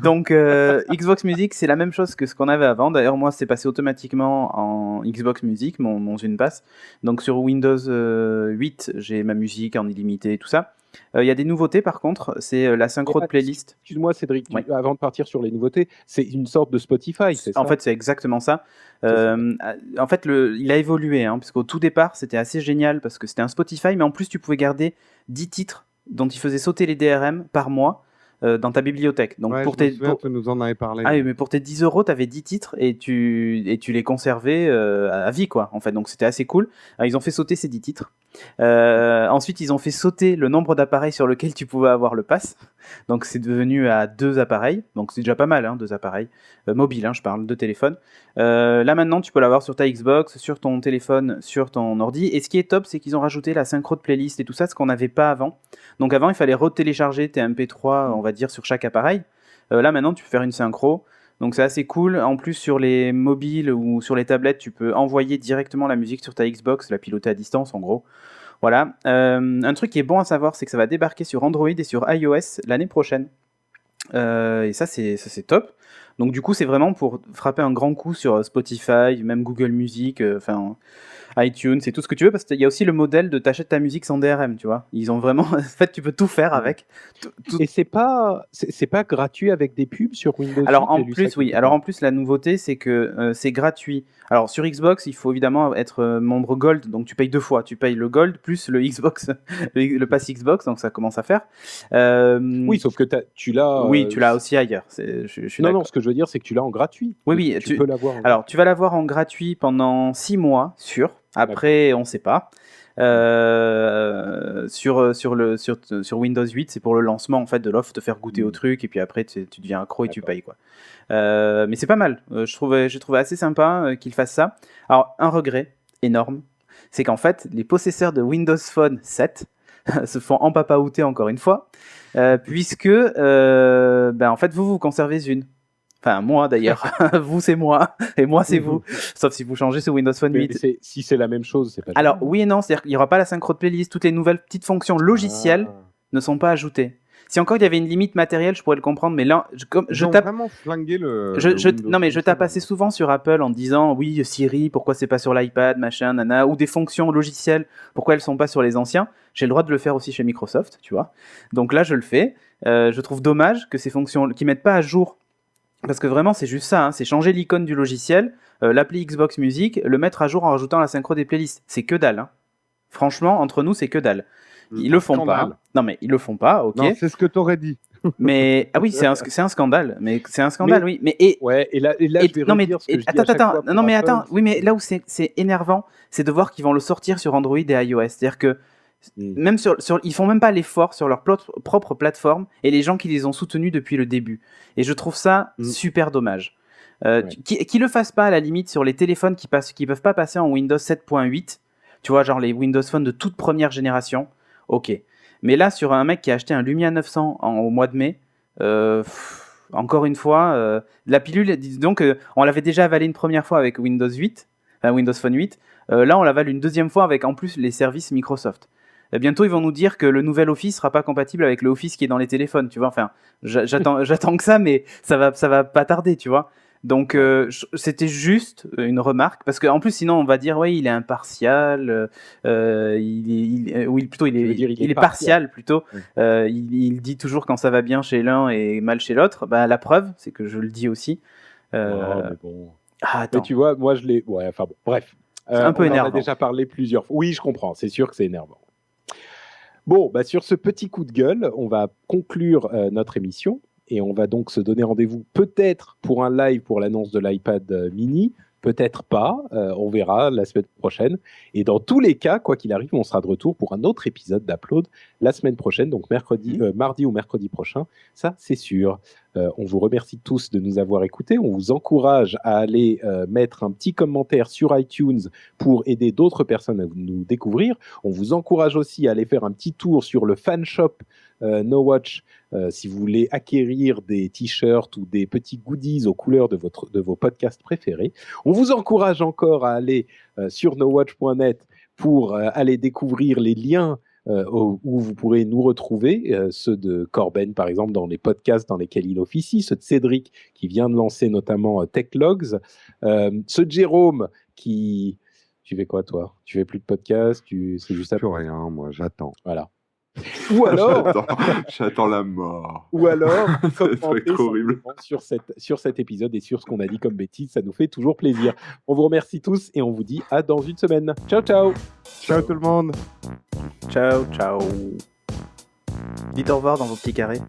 Donc, Xbox Music, c'est la même chose que ce qu'on avait avant. D'ailleurs, moi, c'est passé automatiquement en Xbox Music, mon Zune Pass. Donc, sur Windows 8, j'ai ma musique en illimité et tout ça. Il y a des nouveautés, par contre, c'est la synchro de playlist.
Excuse-moi, Cédric, avant de partir sur les nouveautés, c'est une sorte de Spotify, c'est ça ?
En fait, c'est exactement ça. En fait, il a évolué, hein, parce qu'au tout départ, c'était assez génial, parce que c'était un Spotify, mais en plus, tu pouvais garder 10 titres dont il faisait sauter les DRM par mois dans ta bibliothèque. Donc
tu nous en avais parlé.
Ah oui, mais pour tes 10 €, tu avais 10 titres et tu les conservais à vie, quoi, en fait. Donc c'était assez cool. Alors, ils ont fait sauter ces 10 titres. Ensuite, ils ont fait sauter le nombre d'appareils sur lequel tu pouvais avoir le pass. Donc, c'est devenu à 2 appareils. Donc, c'est déjà pas mal, 2 appareils. Mobiles, je parle, de téléphone. Là, maintenant, tu peux l'avoir sur ta Xbox, sur ton téléphone, sur ton ordi. Et ce qui est top, c'est qu'ils ont rajouté la synchro de playlist et tout ça, ce qu'on n'avait pas avant. Donc, avant, il fallait retélécharger tes MP3, on va dire, sur chaque appareil. Là, maintenant, tu peux faire une synchro. Donc c'est assez cool. En plus, sur les mobiles ou sur les tablettes, tu peux envoyer directement la musique sur ta Xbox, la piloter à distance en gros. Voilà. Un truc qui est bon à savoir, c'est que ça va débarquer sur Android et sur iOS l'année prochaine. Et ça c'est top. Donc du coup, c'est vraiment pour frapper un grand coup sur Spotify, même Google Music, iTunes et tout ce que tu veux, parce qu'il y a aussi le modèle de t'achètes ta musique sans DRM, tu vois. Ils ont vraiment... En fait, tu peux tout faire avec.
Et c'est pas gratuit avec des pubs sur Windows 8?
Alors en plus, oui. Alors en plus, la nouveauté, c'est que c'est gratuit. Alors sur Xbox, il faut évidemment être membre Gold, donc tu payes 2 fois. Tu payes le Gold plus le Xbox, le pass Xbox, donc ça commence à faire.
Oui, sauf que tu l'as...
Oui, tu l'as aussi ailleurs. Je suis d'accord.
Non, ce que je veux dire, c'est que tu l'as en gratuit.
Oui,
tu peux l'avoir.
Alors, tu vas l'avoir en gratuit pendant 6 mois, sûr. Après, on ne sait pas. Sur Windows 8, c'est pour le lancement en fait de l'offre, te faire goûter au truc, et puis après tu deviens accro et tu payes, quoi. Mais c'est pas mal. J'ai trouvé assez sympa qu'ils fassent ça. Alors, un regret énorme, c'est qu'en fait, les possesseurs de Windows Phone 7 se font empapaouter encore une fois, puisque en fait, vous conservez une. Enfin, moi d'ailleurs. Vous, c'est moi. Et moi, c'est vous. Sauf si vous changez sur Windows Phone 8.
Si c'est la même chose, c'est pas...
Alors, oui et non. C'est-à-dire qu'il n'y aura pas la synchro de playlist. Toutes les nouvelles petites fonctions logicielles ne sont pas ajoutées. Si encore il y avait une limite matérielle, je pourrais le comprendre. Mais là, je tape...
vraiment flingué le...
Non, mais je tape assez souvent sur Apple en disant, oui, Siri, pourquoi c'est pas sur l'iPad, machin, nana, ou des fonctions logicielles, pourquoi elles sont pas sur les anciens. J'ai le droit de le faire aussi chez Microsoft, tu vois. Donc là, je le fais. Je trouve dommage que ces fonctions qui mettent pas à jour. Parce que vraiment, c'est juste ça, c'est changer l'icône du logiciel, l'appli Xbox Music, le mettre à jour en rajoutant la synchro des playlists. C'est que dalle. Franchement, entre nous, c'est que dalle. Ils le font pas. Non, mais ils le font pas, ok.
Non, c'est ce que t'aurais dit.
Mais oui, c'est un scandale. Mais c'est un scandale, oui. Mais
et là, je vais redire ce que je dis à chaque fois pour Apple.
Oui, mais là où c'est énervant, c'est de voir qu'ils vont le sortir sur Android et iOS. C'est-à-dire que même ils font même pas l'effort sur leur propre plateforme et les gens qui les ont soutenus depuis le début. Et je trouve ça super dommage. Qui le fassent pas à la limite sur les téléphones qui peuvent pas passer en Windows 7.8. Tu vois, genre les Windows Phone de toute première génération. Ok. Mais là, sur un mec qui a acheté un Lumia 900 au mois de mai, encore une fois, la pilule, disons on l'avait déjà avalé une première fois avec Windows 8, Windows Phone 8. Là, on l'avale une deuxième fois avec en plus les services Microsoft. Bientôt, ils vont nous dire que le nouvel Office sera pas compatible avec le Office qui est dans les téléphones, tu vois. Enfin, j'attends que ça, mais ça va pas tarder, tu vois. Donc, c'était juste une remarque, parce qu'en plus, sinon, on va dire, oui, il est impartial, il est partial plutôt. Il dit toujours quand ça va bien chez l'un et mal chez l'autre. Bah, la preuve, c'est que je le dis aussi.
Mais bon.
Attends.
Mais tu vois, moi, je l'ai. Ouais, enfin bon, bref.
C'est un peu énervant.
On en a déjà parlé plusieurs fois. Oui, je comprends. C'est sûr que c'est énervant. Bon, sur ce petit coup de gueule, on va conclure notre émission et on va donc se donner rendez-vous peut-être pour un live pour l'annonce de l'iPad mini, peut-être pas, on verra la semaine prochaine. Et dans tous les cas, quoi qu'il arrive, on sera de retour pour un autre épisode d'Upload la semaine prochaine, donc mardi ou mercredi prochain, ça c'est sûr. On vous remercie tous de nous avoir écoutés. On vous encourage à aller mettre un petit commentaire sur iTunes pour aider d'autres personnes à nous découvrir. On vous encourage aussi à aller faire un petit tour sur le fan shop NoWatch si vous voulez acquérir des t-shirts ou des petits goodies aux couleurs de vos podcasts préférés. On vous encourage encore à aller sur nowatch.net pour aller découvrir les liens où vous pourrez nous retrouver, ceux de Corben par exemple dans les podcasts dans lesquels il officie, ceux de Cédric qui vient de lancer notamment Techlogs, ceux de Jérôme qui... Tu fais quoi toi? Tu fais plus de podcasts? C'est juste
plus rien, moi j'attends.
Voilà. Ou alors,
j'attends la mort.
Ou alors,
commenter horrible
sur cet épisode et sur ce qu'on a dit comme bêtises, ça nous fait toujours plaisir. On vous remercie tous et on vous dit à dans une semaine. Ciao, ciao.
Ciao tout le monde.
Ciao, ciao. Dites au revoir dans vos petits carrés.